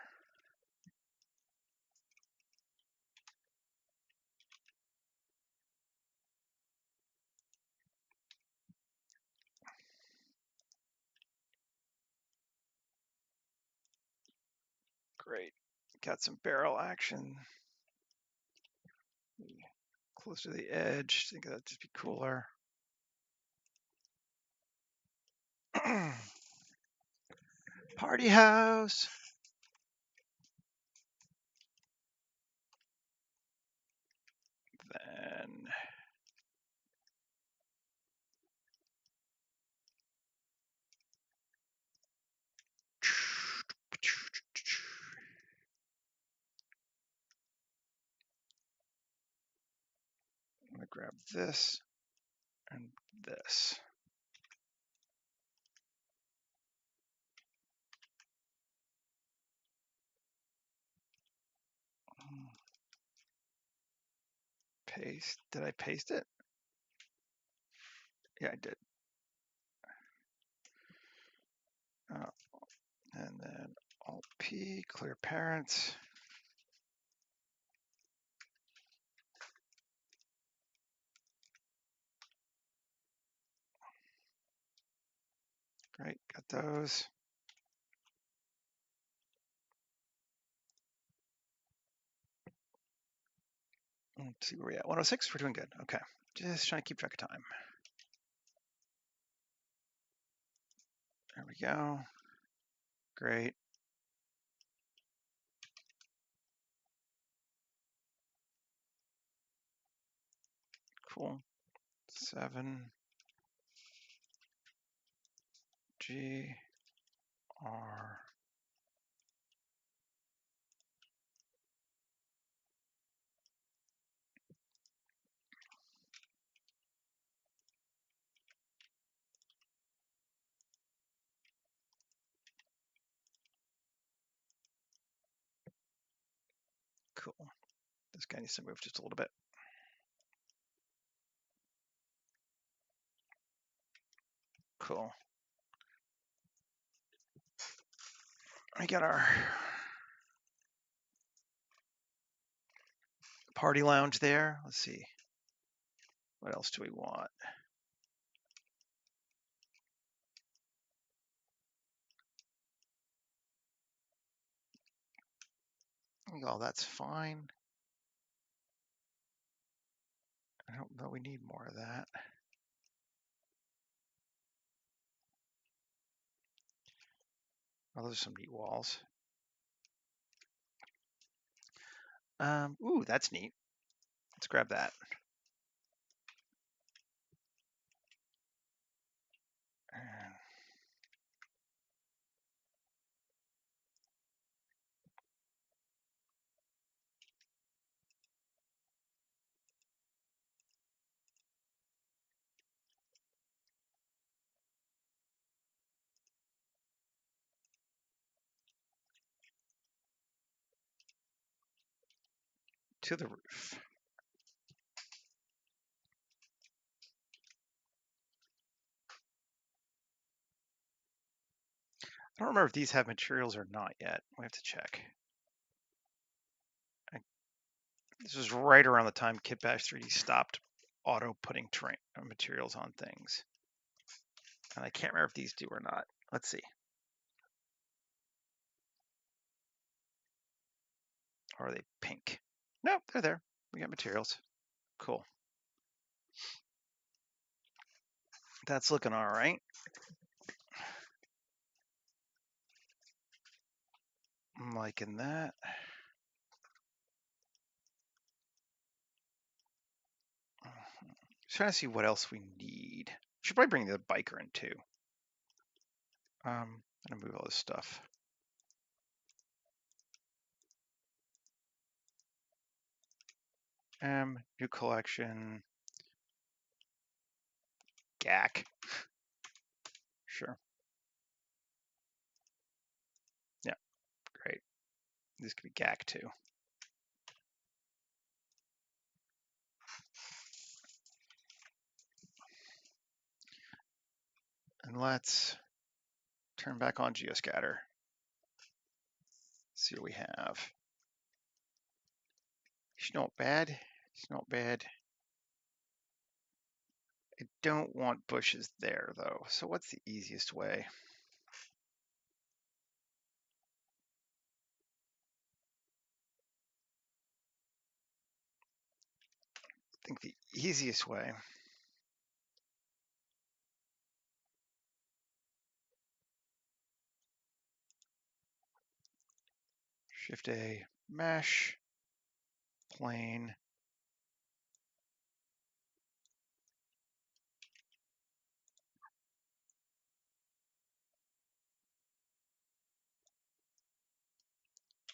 Great. Got some barrel action. Close to the edge. I think that'd just be cooler. Party house. Then grab this and this. Paste. Did I paste it? Yeah, I did. And then Alt-P, clear parents. Great, got those. Let's see where we're at. 106, we're doing good. Okay, just trying to keep track of time. There we go. Great. Cool. 7 G R. Cool. This guy needs to move just a little bit. Cool. We got our party lounge there. Let's see. What else do we want? Oh, that's fine. I don't know we need more of that. Oh, those are some neat walls. Ooh, that's neat. Let's grab that. And to the roof. I don't remember if these have materials or not yet. We have to check. This was right around the time Kitbash 3D stopped auto putting terrain materials on things. And I can't remember if these do or not. Let's see. Or are they pink? Nope, they're there. We got materials. Cool. That's looking all right. I'm liking that. Just trying to see what else we need. Should probably bring the biker in too. I'm gonna move all this stuff. New collection. GAC. Sure. Yeah, great. This could be GAC too. And let's turn back on geoscatter. See what we have. It's not bad. It's not bad. I don't want bushes there though. So what's the easiest way? I think the easiest way Shift A, mesh, plane,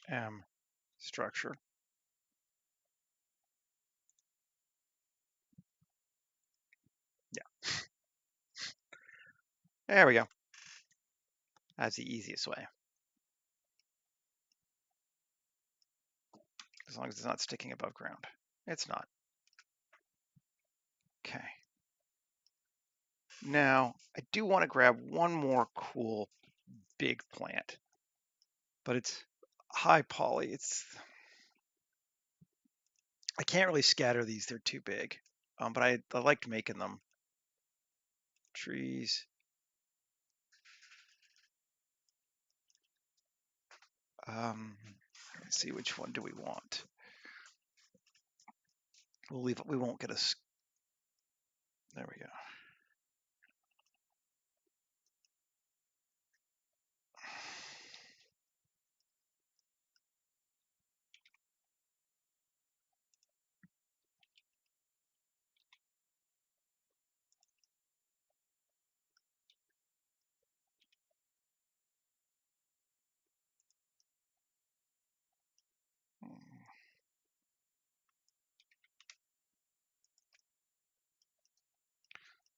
M, structure. There we go. That's the easiest way. As long as it's not sticking above ground. It's not. Okay. Now, I do want to grab one more cool big plant, but it's high poly. I can't really scatter these, they're too big. But I liked making them. Trees. Let's see, which one do we want? We'll leave it, we won't get a, there we go.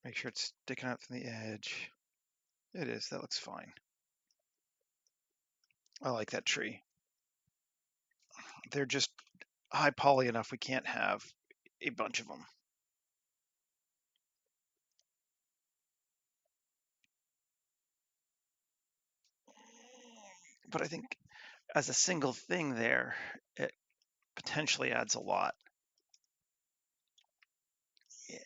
Make sure it's sticking out from the edge. It is, that looks fine. I like that tree. They're just high poly enough, we can't have a bunch of them. But I think as a single thing there, it potentially adds a lot. Yeah.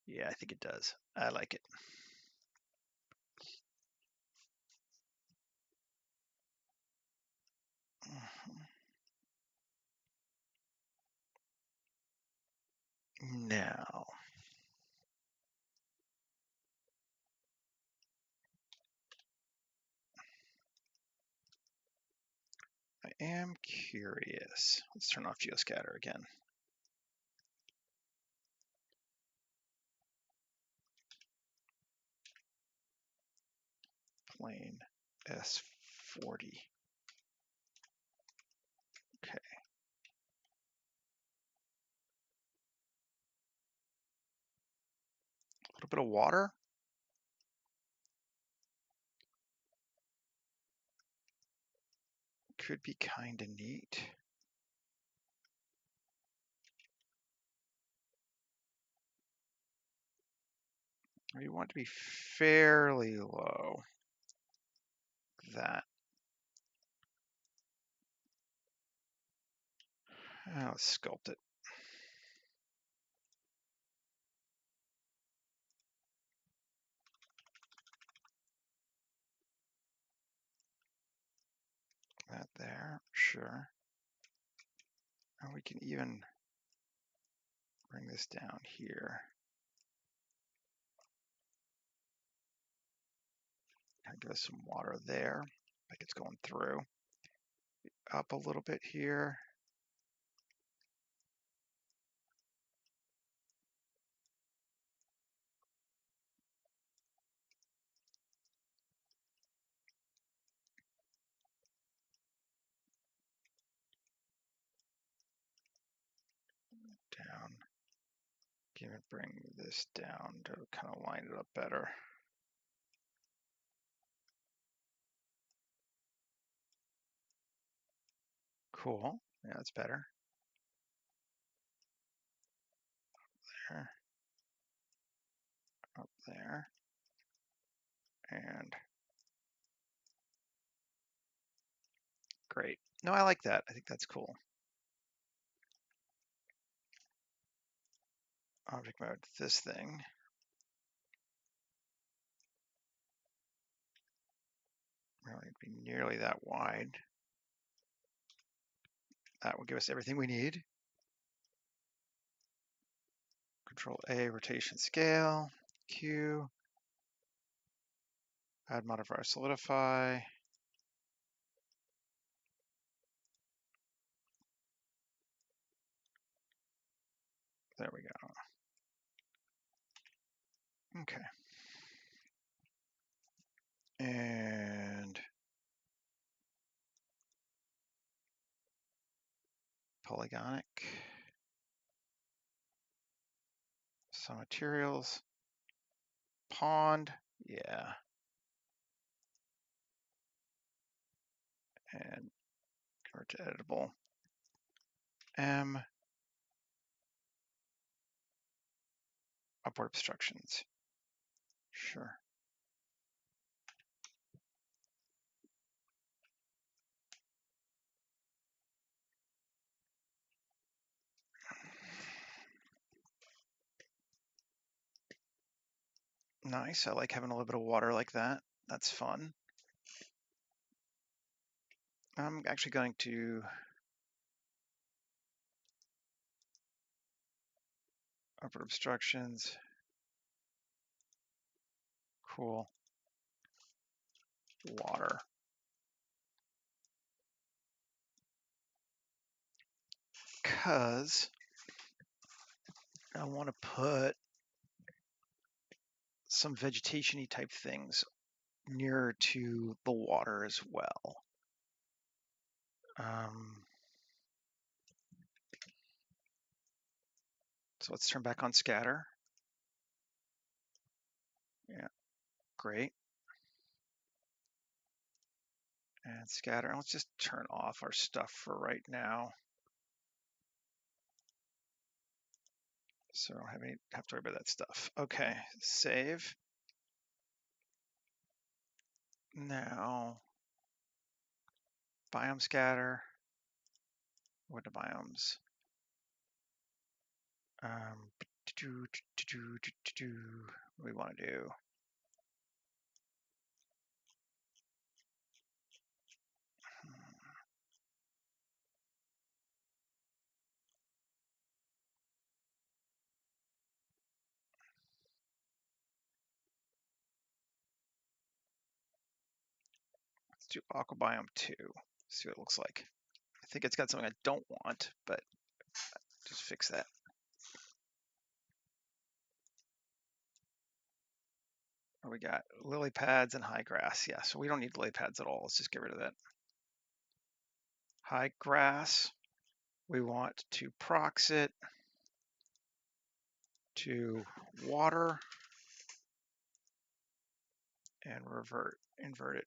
Yeah, I think it does. I like it. Now, I am curious. Let's turn off geoscatter again. Plane S40. Okay. A little bit of water. Could be kind of neat. We want to be fairly low. That. Let's sculpt it. That there, sure. And we can even bring this down here. Give us some water there, like it's going through. Up a little bit here. Down. Can we bring this down to kind of line it up better? Cool. Yeah, that's better. There. Up there. And great. No, I like that. I think that's cool. Object mode, this thing. Really be nearly that wide. That will give us everything we need. Control A, rotation scale, Q, add modifier solidify. There we go. Okay. And polygonic. Some materials. pond. Yeah. And convert to editable. Upward obstructions. Sure. Nice. I like having a little bit of water like that. That's fun. I'm actually going to upward obstructions. Cool. Water. Because I want to put some vegetation-y type things nearer to the water as well. So let's turn back on scatter. Yeah, great. And scatter. Let's just turn off our stuff for right now. So I don't have to worry about that stuff. Okay, save. Now, biome scatter. What are biomes? What do we want to do? Let's do aqua biome 2. See what it looks like. I think it's got something I don't want, but just fix that. We got lily pads and high grass. Yeah, so we don't need lily pads at all. Let's just get rid of that. High grass, we want to prox it to water and invert it.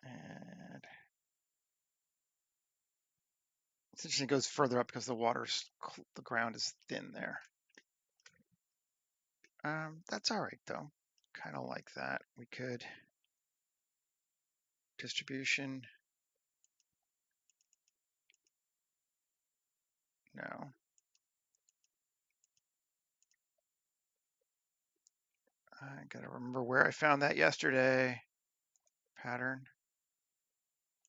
And it's interesting, it goes further up because the ground is thin there. That's all right though. Kind of like that. We could distribution. No. I gotta remember where I found that yesterday. Pattern.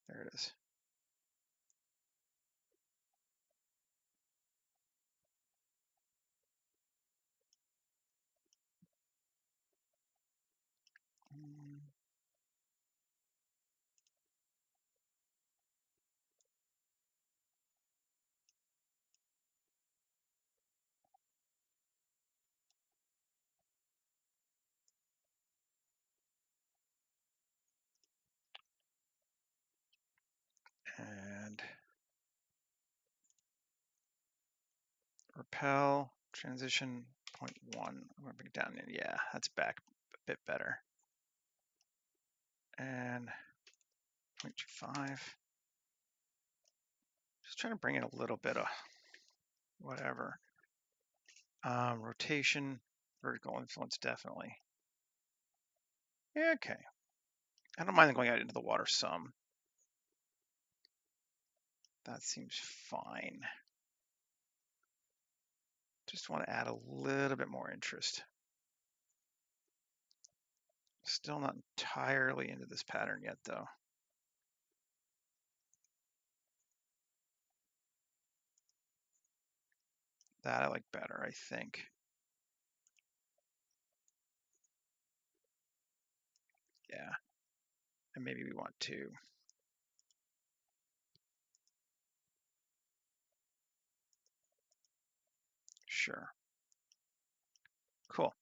There it is. And repel transition 0.1. I'm gonna bring it down. Yeah, that's back a bit better. And 0.25. Just trying to bring in a little bit of whatever. Rotation, vertical influence, definitely. Yeah, okay. I don't mind them going out into the water some. That seems fine. Just want to add a little bit more interest. Still not entirely into this pattern yet, though. That I like better, I think. Yeah. And maybe we want to. Sure. Cool.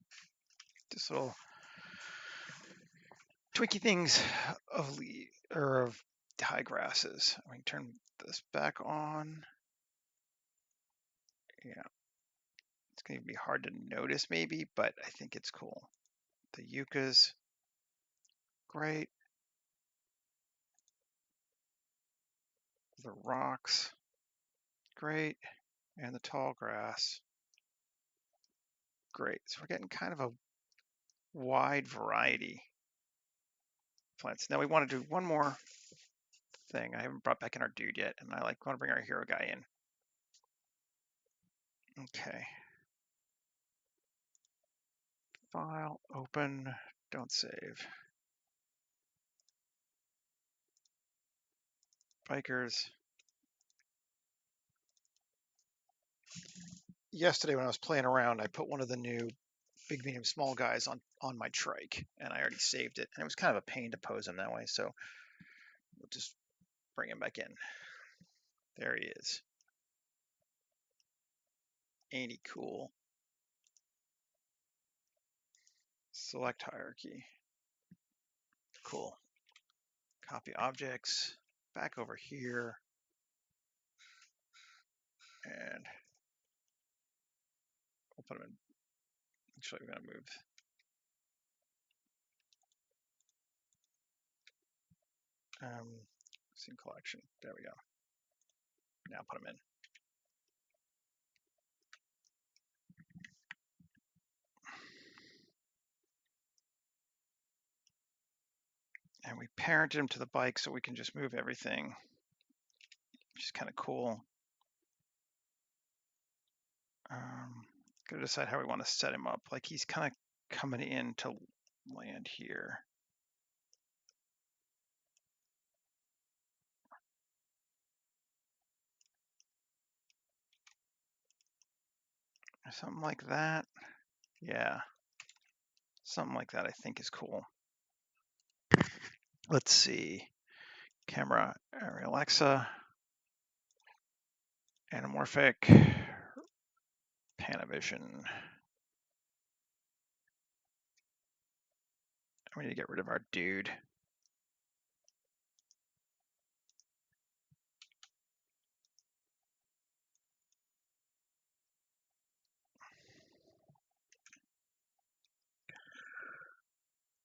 This little twinky things of high grasses. We can turn this back on. Yeah, it's going to be hard to notice maybe, but I think it's cool. The yuccas, great. The rocks, great. And the tall grass, great. So we're getting kind of a wide variety of plants. Now we want to do one more thing. I haven't brought back in our dude yet, and I want to bring our hero guy in. Okay. File, open, don't save. Bikers. Yesterday when I was playing around, I put one of the new big, medium, small guys on my trike, and I already saved it. And it was kind of a pain to pose him that way, so we'll just bring him back in. There he is. Ain't he cool? Select hierarchy. Cool. Copy objects, back over here, and we'll put them in. Actually, we're going to move. Scene collection. There we go. Now put them in. And we parented him to the bike so we can just move everything, which is kind of cool. Gotta decide how we want to set him up. Like he's kind of coming in to land here. Or something like that. Yeah. Something like that I think is cool. Let's see. Camera, Alexa, anamorphic, Panavision. We need to get rid of our dude.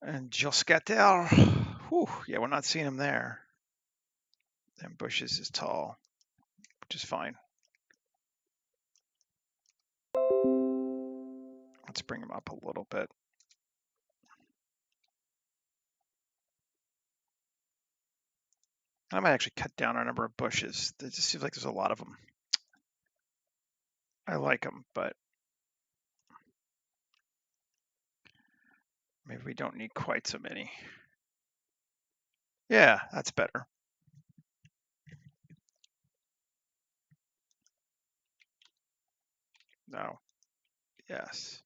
And Joscatel. Whew, yeah, we're not seeing him there. And Bushes is tall, which is fine. Let's bring him up a little bit. I might actually cut down our number of bushes. It just seems like there's a lot of them. I like them, but maybe we don't need quite so many. Yeah, that's better. No. Yes.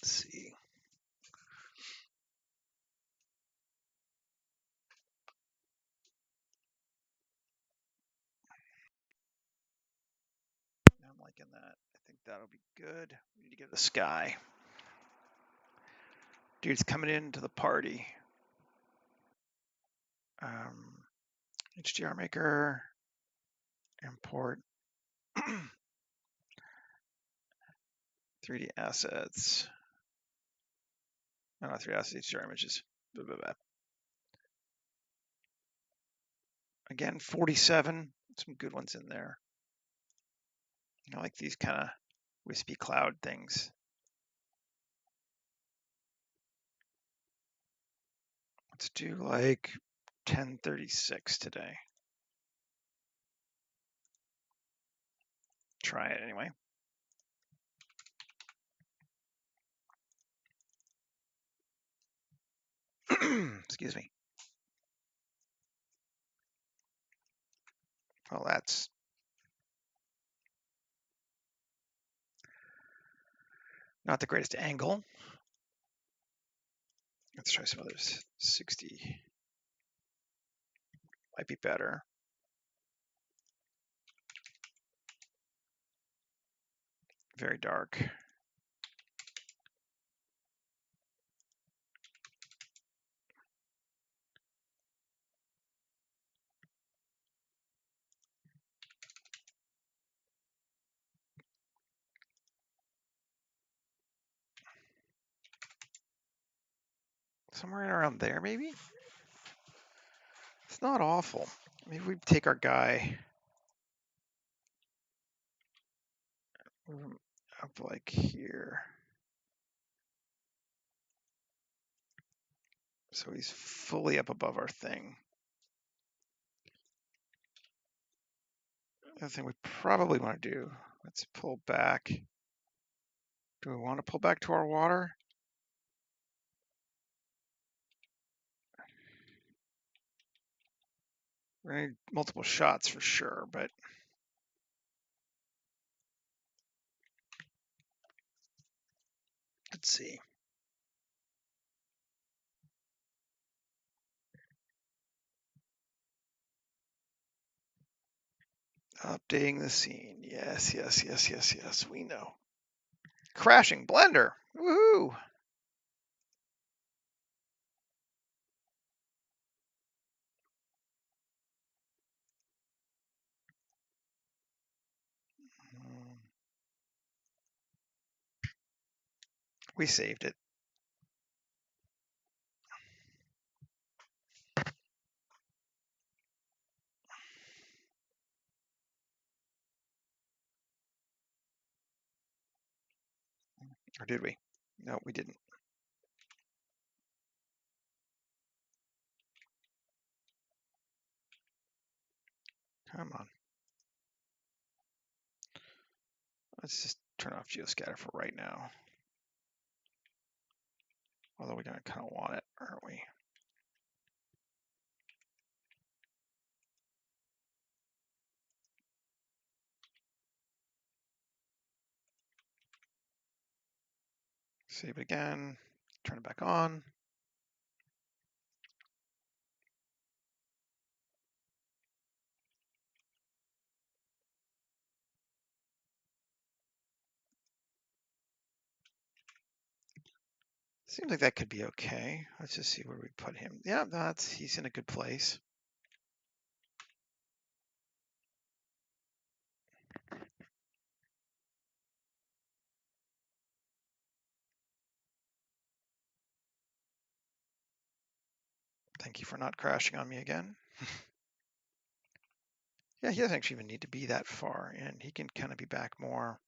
Let's see. I'm liking that. I think that'll be good. We need to get the sky. Dude's coming into the party. HDR maker, import 3D assets. No, not 3D assets, HDR images. Blah, blah, blah. Again, 47. Some good ones in there. I like these kind of wispy cloud things. Let's do like 1036 today. Try it anyway. Excuse me. Well, that's not the greatest angle. Let's try some others. 60 might be better. Very dark. Somewhere around there, maybe? It's not awful. Maybe we take our guy, move him up like here. So he's fully up above our thing. The other thing we probably want to do, let's pull back. Do we want to pull back to our water? We're going to need multiple shots for sure, but let's see. Updating the scene. Yes, yes, yes, yes, yes. We know. Crashing blender. Woohoo! We saved it. Or did we? No, we didn't. Come on. Let's just turn off geoscatter for right now. Although we're going to kind of want it, aren't we? Save it again. Turn it back on. Seems like that could be okay. Let's just see where we put him. Yeah, he's in a good place. Thank you for not crashing on me again. Yeah, he doesn't actually even need to be that far in. He can kind of be back more.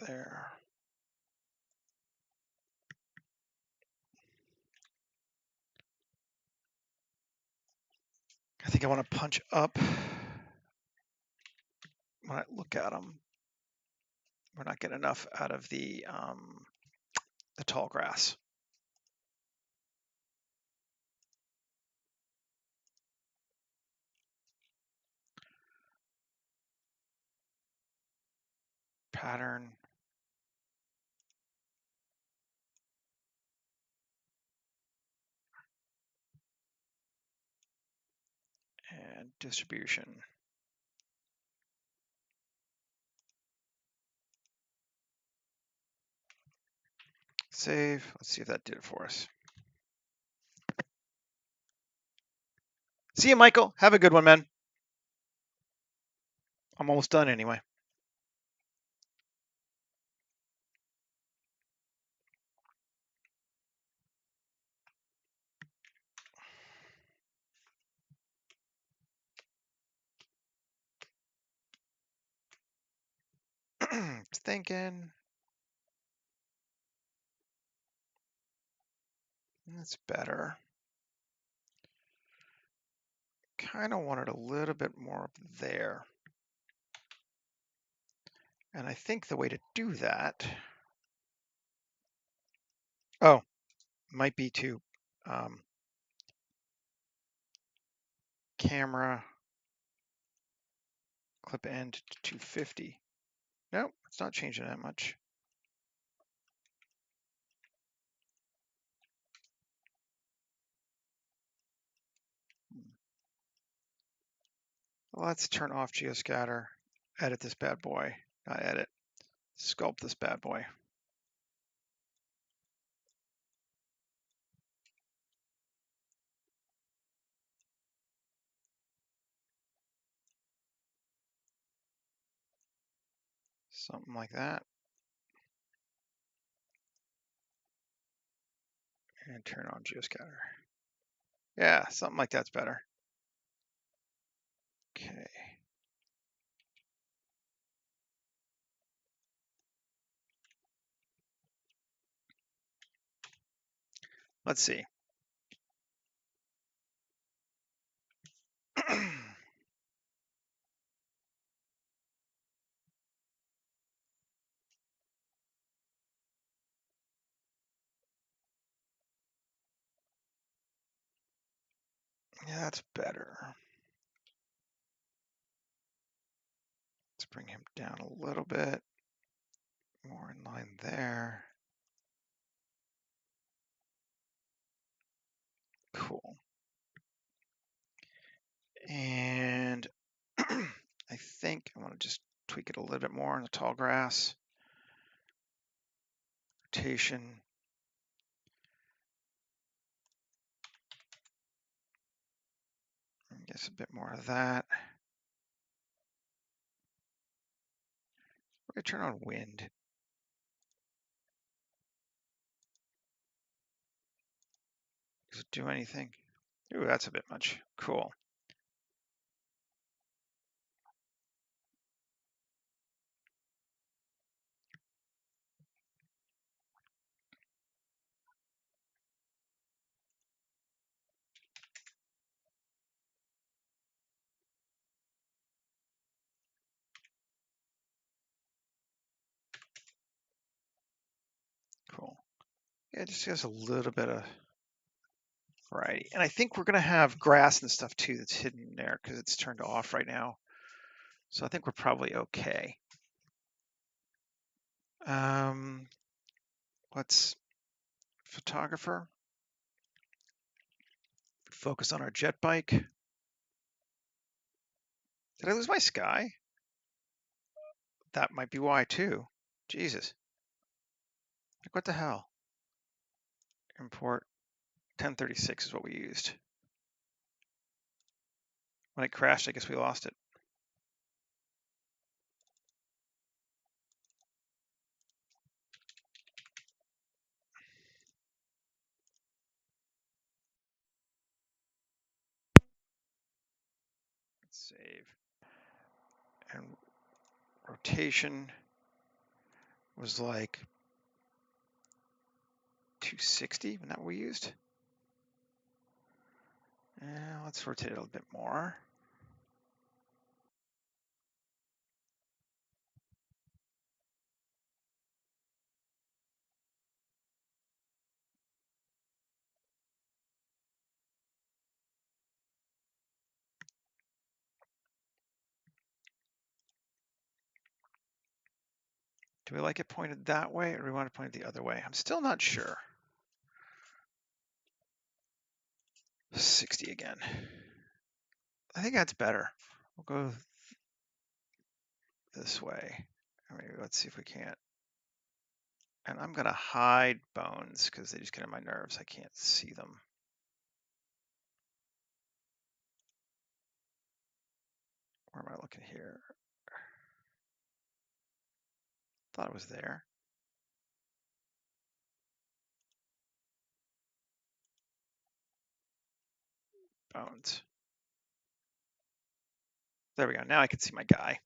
There. I think I want to punch up when I look at him. We're not getting enough out of the tall grass. Pattern. And distribution. Save. Let's see if that did it for us. See you, Michael. Have a good one, man. I'm almost done anyway. It's thinking. That's better. Kind of wanted a little bit more up there. And I think the way to do that, might be to camera Clip end to 250. Nope, it's not changing that much. Let's turn off geoscatter, edit this bad boy, not edit, sculpt this bad boy. Something like that. And turn on geoscatter. Yeah, something like that's better. Okay. Let's see. Yeah, that's better. Let's bring him down a little bit. More in line there. Cool. And I think I want to just tweak it a little bit more on the tall grass. Rotation. I guess a bit more of that. We're going to turn on wind. Does it do anything? Ooh, that's a bit much. Cool. Cool. Yeah, it just has a little bit of variety. And I think we're going to have grass and stuff too that's hidden there because it's turned off right now. So I think we're probably okay. Let's photographer. Focus on our jet bike. Did I lose my sky? That might be why too. Jesus. Like what the hell? Import 1036 is what we used. When it crashed, I guess we lost it. Let's save. And rotation was like 260, isn't that what we used? Let's rotate it a little bit more. Do we like it pointed that way or do we want it pointed the other way? I'm still not sure. 60 again. I think that's better. We'll go this way. Maybe let's see if we can't. And I'm going to hide bones because they just get on my nerves. I can't see them. Where am I looking here? Thought it was there. Bones. There we go. Now I can see my guy.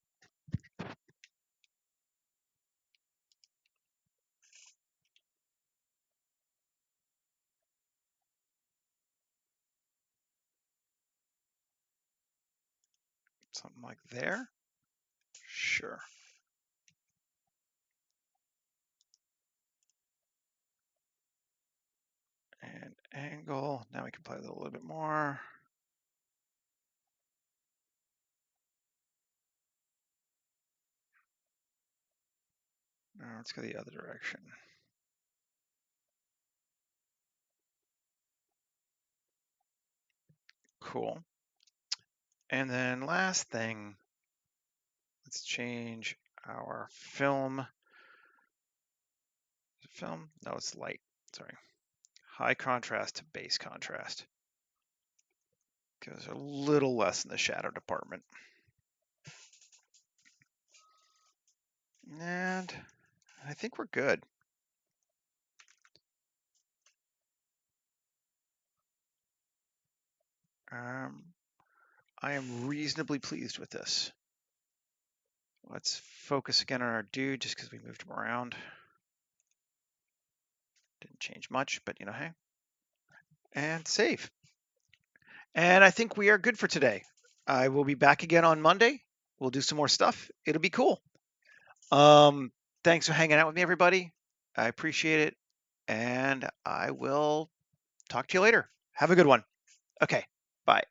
Something like there. Sure. And angle. Now we can play with it a little bit more. Let's go the other direction. Cool. And then last thing, let's change our film. Film? No, it's light. Sorry. High contrast to base contrast. Goes a little less in the shadow department. And I think we're good. I am reasonably pleased with this. Let's focus again on our dude just because we moved him around. Didn't change much, but you know, hey. And save. And I think we are good for today. I will be back again on Monday. We'll do some more stuff. It'll be cool. Thanks for hanging out with me, everybody. I appreciate it. And I will talk to you later. Have a good one. Okay, bye.